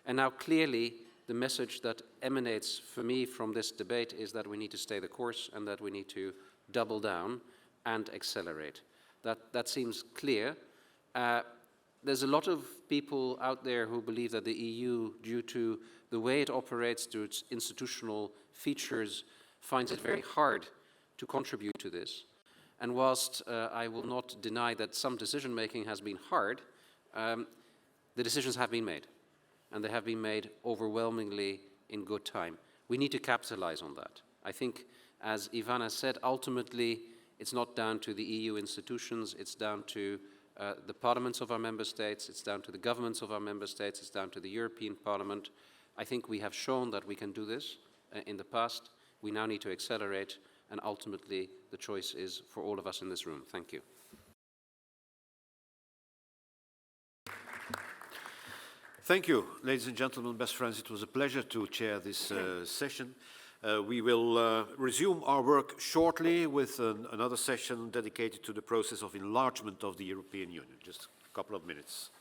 And now clearly the message that emanates for me from this debate is that we need to stay the course and that we need to double down and accelerate. That seems clear. There's a lot of people out there who believe that the EU, due to the way it operates, to its institutional features, finds it very hard to contribute to this. And whilst I will not deny that some decision-making has been hard, the decisions have been made. And they have been made overwhelmingly in good time. We need to capitalize on that. I think, as Ivana said, ultimately It's not down to the EU institutions, it's down to the parliaments of our member states, it's down to the governments of our member states, it's down to the European Parliament. I think we have shown that we can do this in the past. We now need to accelerate, and ultimately the choice is for all of us in this room. Thank you.
Thank you, ladies and gentlemen, best friends. It was a pleasure to chair this session. We will resume our work shortly with another session dedicated to the process of enlargement of the European Union. Just a couple of minutes.